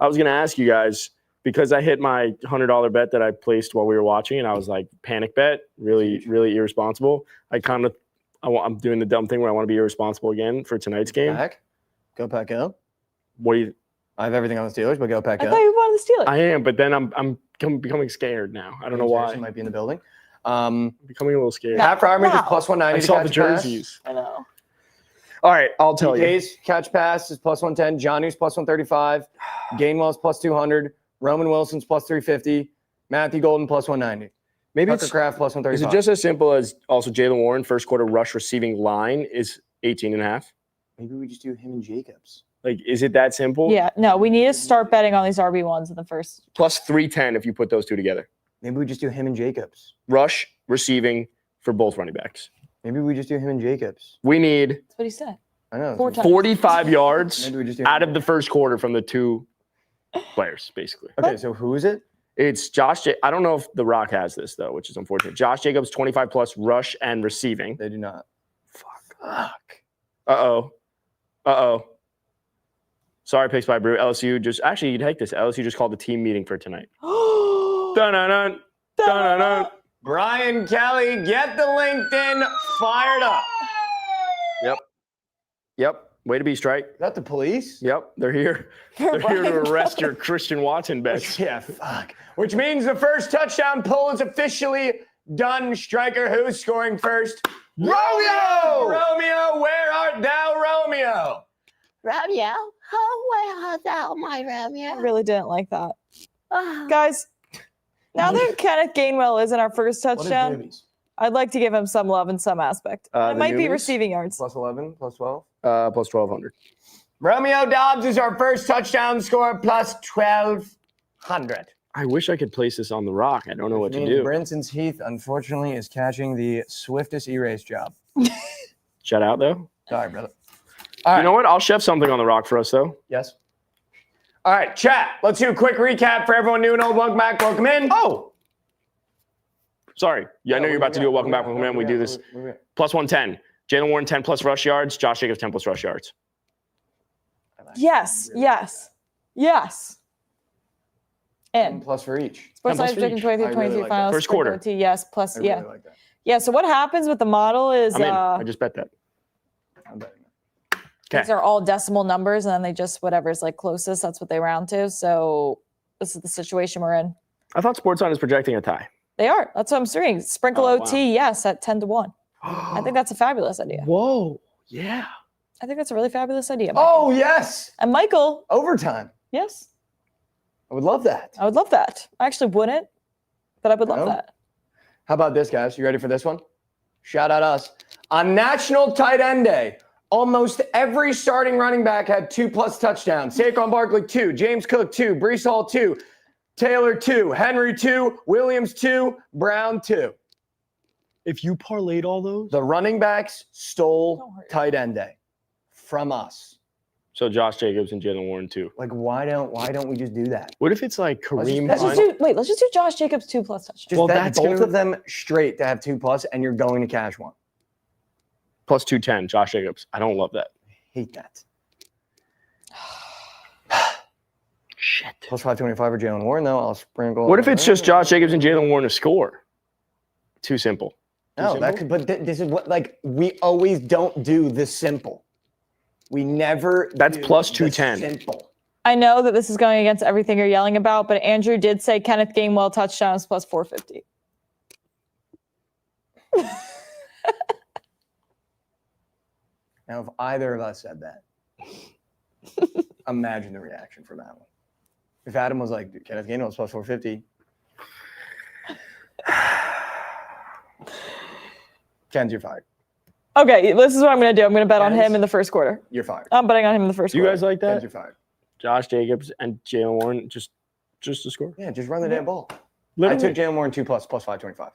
I was gonna ask you guys because I hit my $100 bet that I placed while we were watching, and I was like, panic bet, really, really irresponsible. I'm doing the dumb thing where I want to be irresponsible again for tonight's game. Pack. Go Pack Go. What do you? I have everything on the Steelers, but go Pack I Go. thought you wanted the Steelers. I am, but then I'm becoming scared now. I don't know why. Might be in the building. I'm becoming a little scared. No. Pat Fryermuth is Wow. plus 190 I to saw catch the a pass. jerseys. I know. All right, I'll tell you. DK's catch pass is plus 110. Johnny's plus 135. Gainwell's plus 200. Roman Wilson's plus 350. Matthew Golden plus 190. Maybe Tucker it's Kraft plus is 135. it just as simple as also Jalen Warren first quarter rush receiving line is 18.5? Maybe we just do him and Jacobs. Like, is it that simple? Yeah, no, we need to start betting on these RB1s in the first. Plus 310 if you put those two together. Maybe we just do him and Jacobs. Rush, receiving for both running backs. Maybe we just do him and Jacobs. We need That's what he said. I know. 4 times. 45 yards Maybe we just do out of the first quarter from the two players, basically. Okay, so who is it? It's Josh. I don't know if The Rock has this, though, which is unfortunate. Josh Jacobs, 25 plus rush and receiving. They do not. Fuck. Uh-oh. Sorry, picks by Brew. LSU just – actually, you'd take this. LSU just called a team meeting for tonight. Dun-dun-dun. Dun-dun-dun. Brian Kelly, get the LinkedIn fired up. Yep. Way to be, Strike. Is that the police? Yep. They're here. They're here to arrest your Christian Watson bets. Yeah, fuck. Which means the first touchdown pull is officially done. Striker, who's scoring first? Romeo! Romeo, where art thou, Romeo? Romeo, oh, where art thou, my I Romeo? really didn't like that. Ah, Guys, now that Kenneth Gainwell is in our first What is touchdown, boobies? I'd like to give him some love in some aspect. The It might be newbies? receiving yards. Plus 11, plus 12. Plus 1,200. Romeo Dobbs is our first touchdown scorer, plus 1,200. I wish I could place this on the rock. I don't know what to do. Brinson's Heath, unfortunately, is catching the swiftest erase job. Shut out, though. Sorry, brother. All right. You know what? I'll chef something on the rock for us, though. Yes. All right, chat. Let's do a quick recap for everyone new and old. Welcome back. Welcome in. Oh. Sorry. Yeah, I know you're about to do a welcome back, welcome in. We do this. Plus 110. Jalen Warren, 10 plus rush yards. Josh Jacobs, 10 plus rush yards. Yes. And plus for each. Sports 10 plus Live for predicting each. 23, I really 23 like finals. that. First quarter. OT, yes, plus, I really yeah. like that. Yeah, so what happens with the model is I'm in. I just bet that. I'm betting these are all decimal numbers, and then they just, whatever's like closest, that's what they round to. So this is the situation we're in. I thought Sportsign is projecting a tie. They are. That's what I'm saying. Sprinkle Oh, OT, yes, at 10-1. I think that's a fabulous idea. Whoa. Yeah. I think that's a really fabulous idea. Michael. Oh, yes. And Michael, Overtime. yes, I would love that. I would love that. I actually wouldn't, but I would love No? that. How about this, guys? You ready for this one? Shout out us. On National Tight End Day, almost every starting running back had 2+ touchdowns. Saquon Barkley, 2. James Cook, 2. Breece Hall, 2. Taylor, 2. Henry, 2. Williams, 2. Brown, 2. If you parlayed all those. The running backs Don't stole hurt Tight End Day from us. So Josh Jacobs and Jalen Warren, too. Like, why don't we just do that? What if it's like Kareem Let's just Hunt? do Josh Jacobs 2+ touchdowns. Just Well, bet that's both gonna- of them straight to have 2+, and you're going to cash one. Plus 210, Josh Jacobs. I don't love that. Hate that. Shit. Plus 525 for Jalen Warren, though. I'll sprinkle. What if it's just Josh Jacobs and Jalen Warren to score? Too simple. No, that could. But this is what, like, we always don't do the simple. We never. That's do plus the 210. Simple. I know that this is going against everything you're yelling about, but Andrew did say Kenneth Gainwell touchdowns plus 450. Now, if either of us said that, imagine the reaction from that one. If Adam was like, dude, Kenneth Gainwell's plus 450. Ken's, you're fired. Okay, this is what I'm going to do. I'm going to bet on him in the first quarter. You're fired. I'm betting on him in the first You quarter. guys like Ken's, that? you're fired. Josh Jacobs and Jalen Warren just to score? Yeah, just run the damn ball. Literally. I took Jalen Warren 2+ plus 525.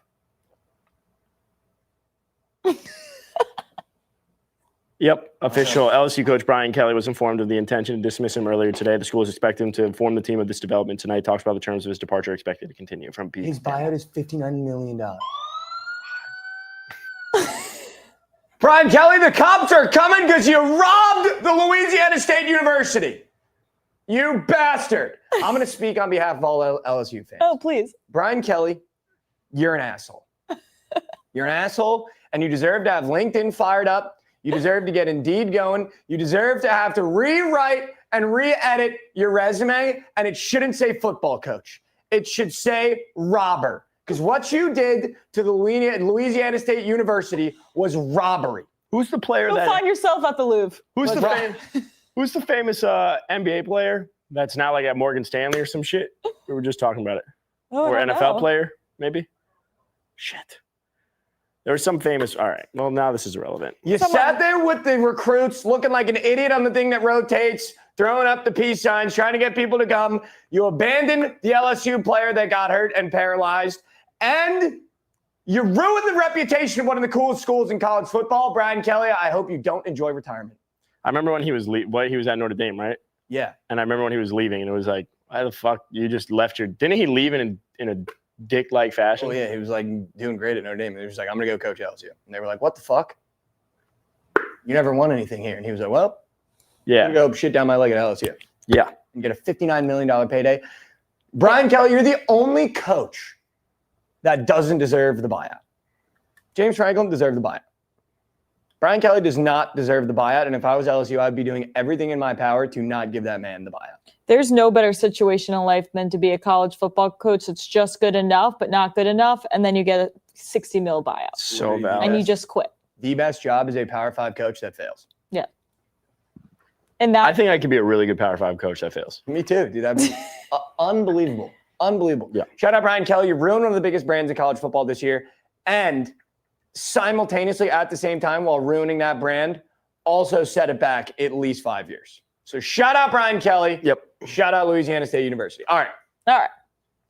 Yep. Official LSU coach Brian Kelly was informed of the intention to dismiss him earlier today. The school is expecting him to inform the team of this development tonight. Talks about the terms of his departure expected to continue from Pete. His buyout is $59 million. Brian Kelly, the cops are coming because you robbed the Louisiana State University. You bastard. I'm going to speak on behalf of all LSU fans. Oh, please. Brian Kelly, you're an asshole. You're an asshole, and you deserve to have LinkedIn fired up. You deserve to get Indeed going. You deserve to have to rewrite and re-edit your resume, and it shouldn't say football coach. It should say robber. Because what you did to the Louisiana State University was robbery. Who's the player Go that? find yourself at the Louvre. Who's the Brian- Who's the famous NBA player that's now like at Morgan Stanley or some shit? We were just talking about it. Oh, I Or don't NFL know. player, maybe? Shit. There was some famous. All right. Well, now this is irrelevant. You sat there with the recruits looking like an idiot on the thing that rotates, throwing up the peace signs, trying to get people to come. You abandoned the LSU player that got hurt and paralyzed. And you ruined the reputation of one of the coolest schools in college football. Brian Kelly, I hope you don't enjoy retirement. I remember when he was he was at Notre Dame, right? Yeah. And I remember when he was leaving, and it was like, why the fuck you just left your? Didn't he leave in a dick-like fashion? Oh, yeah. He was like doing great at Notre Dame. He was like, I'm going to go coach LSU. And they were like, what the fuck? You never won anything here. And he was like, well, I'm Yeah. going to go shit down my leg at LSU Yeah. and get a $59 million payday. Brian Kelly, you're the only coach that doesn't deserve the buyout. James Franklin deserved the buyout. Brian Kelly does not deserve the buyout. And if I was LSU, I'd be doing everything in my power to not give that man the buyout. There's no better situation in life than to be a college football coach that's just good enough, but not good enough. And then you get a 60 mil buyout So Right. valid. and you just quit. The best job is a Power 5 coach that fails. And that I think I could be a really good Power 5 coach that fails. Me too, dude. That'd be unbelievable. Unbelievable. Yeah. Shout out Brian Kelly. You ruined one of the biggest brands in college football this year. And simultaneously at the same time while ruining that brand, also set it back at least 5 years. So shout out Brian Kelly. Yep. Shout out Louisiana State University. All right. all right.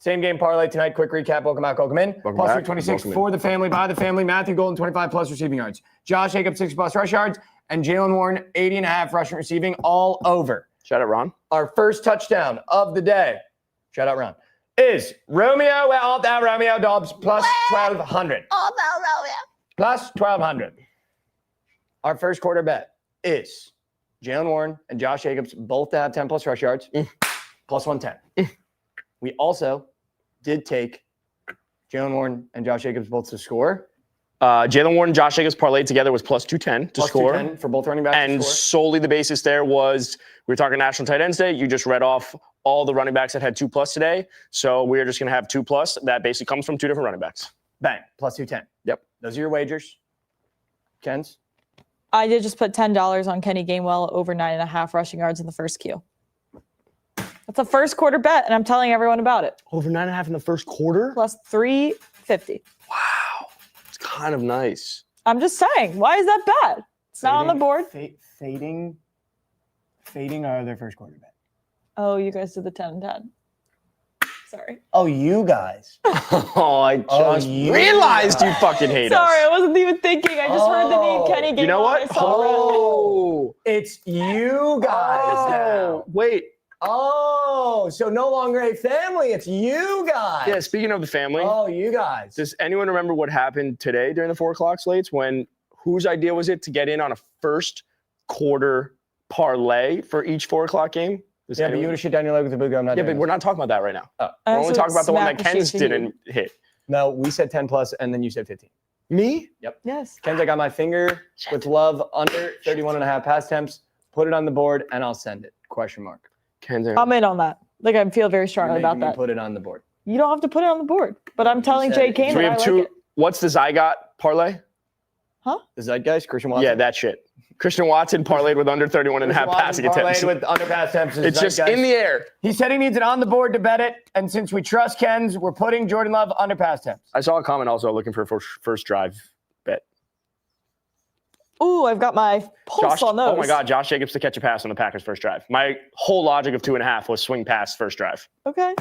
Same game parlay tonight. Quick recap. Welcome back. Welcome in. Welcome Plus back. 326 Welcome in. for the family, by the family. Matthew Golden, 25 plus receiving yards. Josh Jacobs, 60 plus rush yards. And Jalen Warren, 80.5 rushing receiving, all over. Shout out, Ron. Our first touchdown of the day, shout out Ron, is Romeo Dobbs plus 1,200. All about Romeo. Plus 1,200. Our first quarter bet is Jalen Warren and Josh Jacobs both to have 10 plus rush yards, plus 110. We also did take Jalen Warren and Josh Jacobs both to score. Jalen Warren and Josh Jacobs parlayed together was plus 210 to Plus score. 210 for both running backs And to score. solely the basis there was, we were talking National Tight Ends Day. You just read off all the running backs that had 2+ today. So we're just going to have 2+. That basically comes from 2 different running backs. Bang, plus 210. Yep. Those are your wagers. Ken's? I did just put $10 on Kenny Gainwell over 9.5 rushing yards in the first Q. That's a first quarter bet, and I'm telling everyone about it. Over 9.5 in the first quarter? Plus 350. Wow. It's kind of nice. I'm just saying. Why is that bad? It's not on the board. Fading our other first quarter bet. Oh, you guys did the 10 and 10. Sorry. Oh, you guys. Oh, I just you realized you fucking hate Sorry, us. I wasn't even thinking. I just heard the name Kenny Gainwell. You know what? and I saw red. Oh. It's you guys now. Wait. Oh, so no longer a family. It's you guys. Yeah, speaking of the family, Oh, you guys. does anyone remember what happened today during the 4 o'clock slates when whose idea was it to get in on a first quarter parlay for each 4 o'clock game? Does Yeah, but you anyone- would have shit down your leg with the boot. I'm not Yeah, doing but we're this. not talking about that right now. Oh. We're only talking about the one that Smack Ken's machine. didn't hit. No, we said 10 plus, and then you said 15. Me? Yes. Ken's, I got my finger with love under 31.5 pass attempts. Put it on the board, and I'll send it. Question mark. Ken's I'm in on that. Like, I feel very You're strongly making about me that. Put it on the board. You don't have to put it on the board, but I'm telling said Jay it. Kane So we that I have like two. it. What's the Zygot parlay? The Zeitgeist, Christian Watson. Yeah, that shit. Christian Watson parlayed with under 31.5 passing attempts. With under pass attempts. is It's just Zeitgeist. in the air. He said he needs it on the board to bet it, and since we trust Ken's, we're putting Jordan Love under pass attempts. I saw a comment also looking for a first drive bet. Ooh, I've got my pulse on those. Oh my God, Josh Jacobs to catch a pass on the Packers' first drive. My whole logic of 2.5 was swing pass first drive. Okay.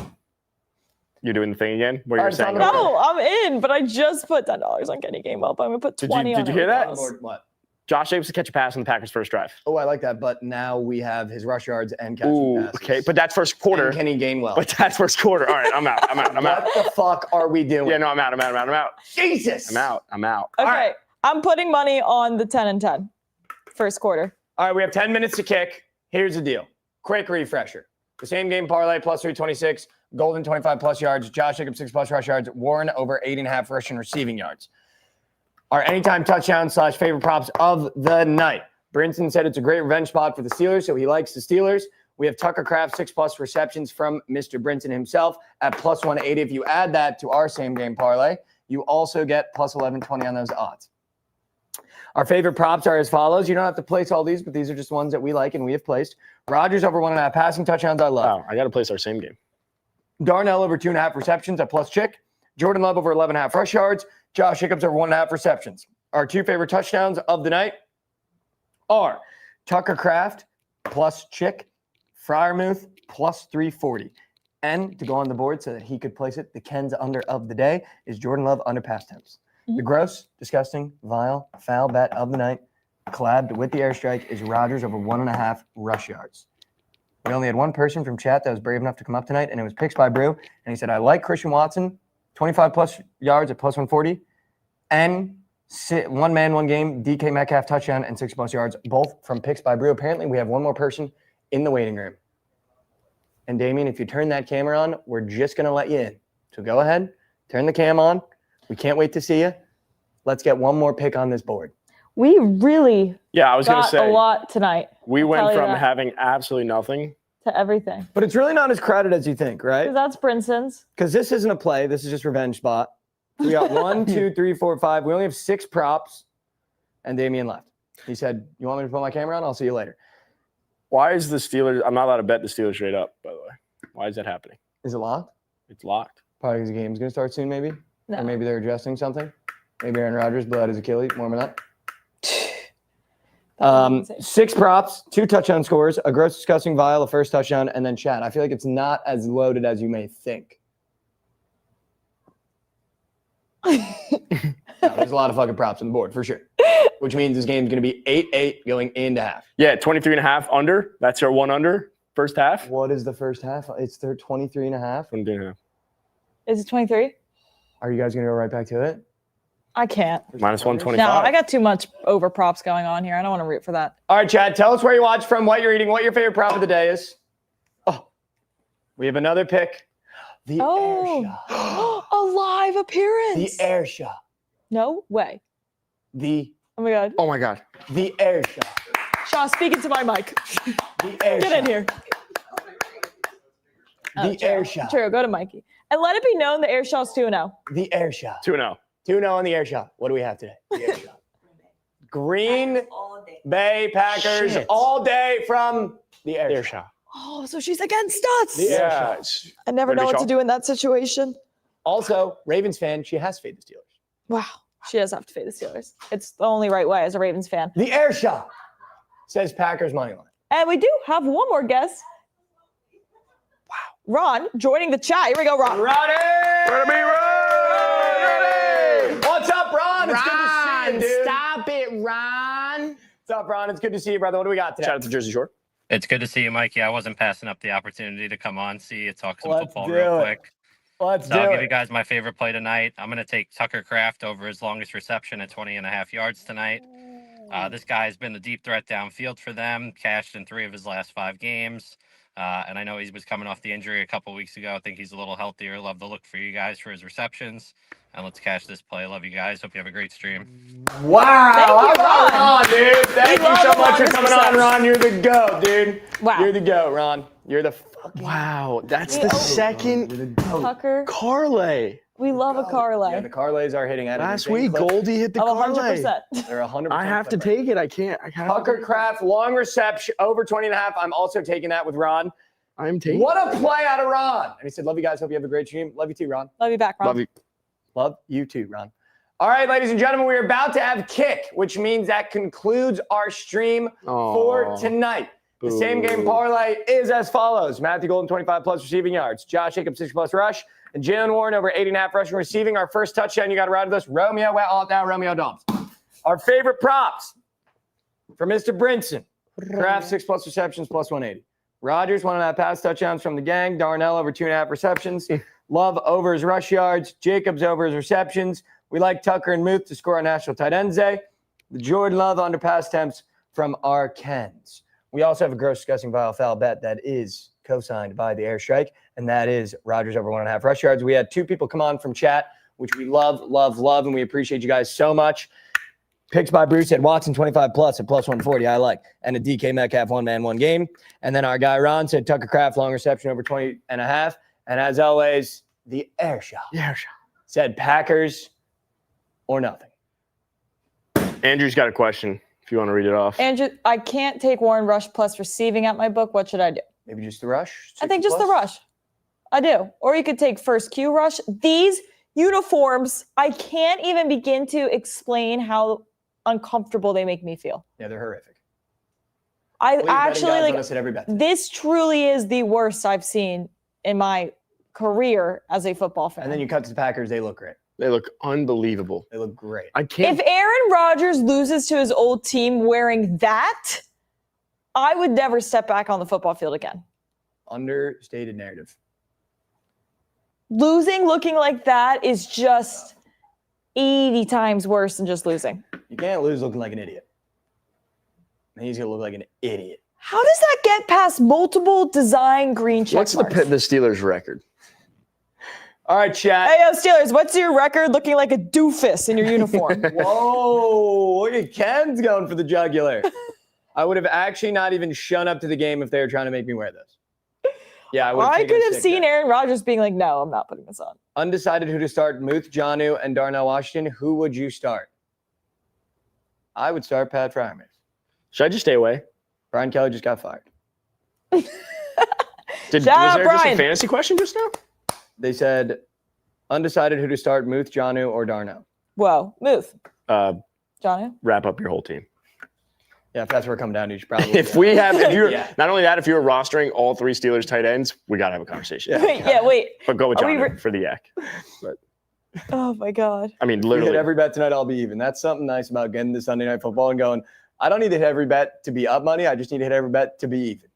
You're doing the thing again where All you're right, it's on saying the board. No, I'm in, but I just put $10 on Kenny Gainwell, but I'm going to put Did 20 you- on did you hear that? On the board, what? Josh Jacobs to catch a pass on the Packers' first drive. Oh, I like that, but now we have his rush yards and catching Ooh, passes. okay, but that's first quarter. And Kenny Gainwell. But that's first quarter. All right, I'm out. I'm out. What the fuck are we doing? Yeah, no, I'm out. Jesus. I'm out. Okay. All right. I'm putting money on the 10 and 10. First quarter. All right, we have 10 minutes to kick. Here's the deal. Quick refresher. The same game parlay plus 326, Golden 25 plus yards, Josh Jacobs 6 plus rush yards, Warren over 8.5 rushing receiving yards. Our anytime touchdown / favorite props of the night. Brinson said it's a great revenge spot for the Steelers, so he likes the Steelers. We have Tucker Kraft 6 plus receptions from Mr. Brinson himself at plus 180. If you add that to our same game parlay, you also get plus 1120 on those odds. Our favorite props are as follows. You don't have to place all these, but these are just ones that we like and we have placed. Rodgers over 1.5 passing touchdowns. I love. Wow, I got to place our same game. Darnell over 2.5 receptions at plus chick. Jordan Love over 11.5 rush yards. Josh Jacobs over 1.5 receptions. Our two favorite touchdowns of the night are Tucker Kraft plus chick, Freiermuth plus 340. And to go on the board so that he could place it, the Ken's under of the day is Jordan Love under pass attempts. The gross, disgusting, vile, foul bet of the night, collabed with the airstrike, is Rodgers over 1.5 rush yards. We only had one person from chat that was brave enough to come up tonight, and it was Picks by Brew. And he said, I like Christian Watson, 25 plus yards at plus 140, and one man, one game, DK Metcalf touchdown and 6 plus yards, both from Picks by Brew. Apparently, we have one more person in the waiting room. And Damien, if you turn that camera on, we're just going to let you in. So go ahead, turn the cam on. We can't wait to see you. Let's get one more pick on this board. We really Yeah, I was going to got say, a lot tonight we I'll went tell you from that. having absolutely nothing. to everything. But it's really not as crowded as you think, right? Because that's Brinson's. Because this isn't a play. This is just revenge spot. We got 1, 2, 3, 4, 5. We only have 6 props. And Damien left. He said, you want me to put my camera on? I'll see you later. Why is the Steelers? I'm not allowed to bet the Steelers straight up, by the way. Why is that happening? Is it locked? It's locked. Probably because the game's going to start soon, maybe. No. Or maybe they're adjusting something. Maybe Aaron Rodgers blew out his Achilles. Warming up. 6 props, 2 touchdown scores, a gross disgusting vile, a first touchdown, and then chat. I feel like it's not as loaded as you may think. No, there's a lot of fucking props on the board for sure. Which means this game's going to be 8-8 going into half. Yeah, 23.5 under. That's our one under first half. What is the first half? It's their 23.5. 23.5. Is it 23? Are you guys going to go right back to it? I can't. Minus 125. No, I got too much over props going on here. I don't want to root for that. All right, Chad, tell us where you watch from, what you're eating, what your favorite prop of the day is. Oh, we have another pick. The air shot. A live appearance. The air shot. No way. Oh my God. Oh my God. The air shot. Shaw, speaking to my mic. The air Get shot. in here. The air shot. True, go to Mikey. And let it be known the air shot's 2-0. The air shot. 2-0. 2-0 on the air shot. What do we have today? The air shot. Green Bay Packers Shit. all day from the air shot. shot. Oh, so she's against us. The air Yeah. shot. it's- I never know Maybe what Shaw. to do in that situation. Also, Ravens fan, she has to fade the Steelers. Wow. She does have to fade the Steelers. It's the only right way as a Ravens fan. The air shot says Packers money line. And we do have one more guest. Wow. Ron joining the chat. Here we go, Ron. Ronnie! Ready, Ron! What's up, Ron? It's good to see you, dude. Stop it, Ron. What's up, Ron? It's good to see you, brother. What do we got today? Shout out to Jersey Shore. It's good to see you, Mikey. I wasn't passing up the opportunity to come on, see you, talk some Let's football do real it. quick. Let's So do I'll give it. you guys my favorite play tonight. I'm going to take Tucker Kraft over his longest reception at 20.5 yards tonight. This guy has been the deep threat downfield for them, cashed in 3 of his last 5 games. And I know he was coming off the injury a couple weeks ago. I think he's a little healthier. Love the look for you guys for his receptions. And let's cash this play. Love you guys. Hope you have a great stream. Wow. Thank you, How about Ron. Ron, dude? Thank We you love so the much for longest coming on, reception. Ron. You're the GOAT, dude. Wow. You're the GOAT, Ron. You're the fucking Wow. That's Yeah, the oh. second You're the GOAT. Tucker. parlay. We love a parlay. Yeah, the parlays are hitting at Last everything. week, Clip. Goldie hit the Of parlay. 100%. They're 100%. I have to clip right take it. I can't. Tucker Kraft, long reception, over 20.5. I'm also taking that with Ron. I'm taking What a play out of Ron. And he said, love you guys. Hope you have a great stream. Love you too, Ron. Love you back, Ron. Love you. Love you too, Ron. All right, ladies and gentlemen, we're about to have kick, which means that concludes our stream for tonight. The same game parlay is as follows. Matthew Golden, 25 plus receiving yards. Josh Jacobs, 6 plus rush. And Jalen Warren over 8.5 rushing receiving. Our first touchdown, you got to ride with us. Romeo, Romeo Dobbs. Our favorite props for Mr. Brinson. Kraft, 6 plus receptions, plus 180. Rodgers, 1.5 pass touchdowns from the gang. Darnell over 2.5 receptions. Love over his rush yards. Jacobs over his receptions. We like Tucker and Muth to score on National Tight Ends Day. The Jordan Love under pass attempts from our Kens. We also have a gross, disgusting, vile, foul bet that is co-signed by the Airstrike, and that is Rodgers over 1.5 rush yards. We had 2 people come on from chat, which we love, and we appreciate you guys so much. Picks by Bruce at Watson 25 plus at plus 140. I like. And a DK Metcalf 1-man, 1 game. And then our guy Ron said Tucker Kraft long reception over 20.5. And as always, the air shot. Yeah. Said Packers or nothing. Andrew's got a question if you want to read it off. Andrew, I can't take Warren Rush plus receiving at my book. What should I do? Maybe just the rush. I think 60 just the plus? rush. I do. Or you could take first Q rush. These uniforms, I can't even begin to explain how uncomfortable they make me feel. Yeah, they're horrific. I Please, betting actually guys, like let us hit every bet. this truly is the worst I've seen in my career as a football fan. And then you cut to the Packers. They look great. They look unbelievable. They look great. I can't. If Aaron Rodgers loses to his old team wearing that, I would never step back on the football field again. Understated narrative. Losing looking like that is just 80 times worse than just losing. You can't lose looking like an idiot. And he's going to look like an idiot. How does that get past multiple design green check What's the marks? Steelers' record? All right, chat. Hey, yo, Steelers, what's your record looking like a doofus in your uniform? Whoa, look at Ken's going for the jugular. I would have actually not even shown up to the game if they were trying to make me wear this. Yeah, I would. I could have seen Aaron Rodgers being like, no, I'm not putting this on. Undecided who to start, Muth, Jonnu, and Darnell Washington. Who would you start? I would start Pat Fryermuth. Should I just stay away? Brian Kelly just got fired. Was Shout there out, just a Brian. fantasy question just now? They said undecided who to start, Muth, Jonnu, or Darnell. Whoa, move. Johnny? Wrap up your whole team. Yeah, if that's where we're coming down to, you should probably. If you're Yeah. not only that, if you're rostering all 3 Steelers tight ends, we gotta have a conversation. Wait, yeah, wait. But go with Are we John for the yak. But Oh my God. I mean, If we literally. hit every bet tonight, I'll be even. That's something nice about getting to Sunday Night Football and going, I don't need to hit every bet to be up money. I just need to hit every bet to be even.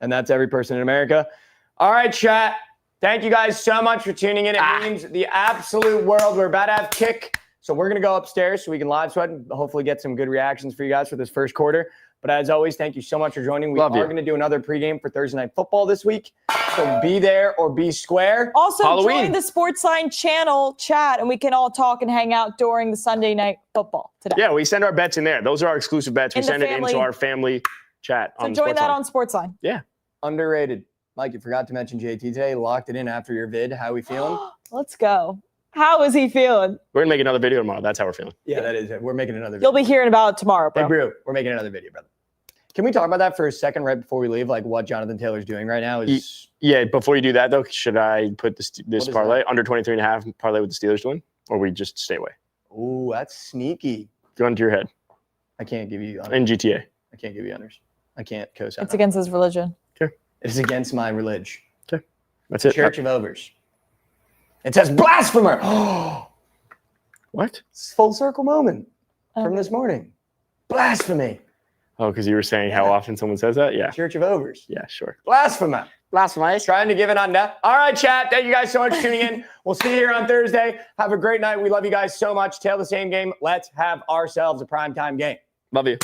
And that's every person in America. All right, chat. Thank you guys so much for tuning in. It means the absolute world. We're about to have kick. So we're going to go upstairs so we can live sweat and hopefully get some good reactions for you guys for this first quarter. But as always, thank you so much for joining. We are going to do another pregame for Thursday Night Football this week. So be there or be square. Also, Halloween. join the Sportsline channel chat, and we can all talk and hang out during the Sunday Night Football today. Yeah, we send our bets in there. Those are our exclusive bets. We In the send it family. into our family chat. So on join that Sportsline. on Sportsline. Yeah. Underrated. Mike, you forgot to mention JT today. Locked it in after your vid. How we feeling? Let's go. How is he feeling? We're going to make another video tomorrow. That's how we're feeling. Yeah, that is it. We're making another video. You'll be hearing about it tomorrow, bro. Hey, Brew, we're making another video, brother. Can we talk about that for a second right before we leave? Like what Jonathan Taylor's doing right now is... Yeah, before you do that, though, should I put this is parlay, under 23.5 parlay with the Steelers to win? Or we just stay away? Ooh, that's sneaky. Gun to your head. I can't give you... In GTA. I can't give you honors. I can't co-sign. It's against his religion. It is against my religion. Okay. That's it. Church of Overs. It says blasphemer. What? It's full circle moment from this morning. Blasphemy. Oh, because you were saying how often someone says that? Yeah. Church of Overs. Yeah, sure. Blasphemer. Blasphemy. Trying to give it under. All right, chat. Thank you guys so much for tuning in. We'll see you here on Thursday. Have a great night. We love you guys so much. Tail the same game. Let's have ourselves a primetime game. Love you.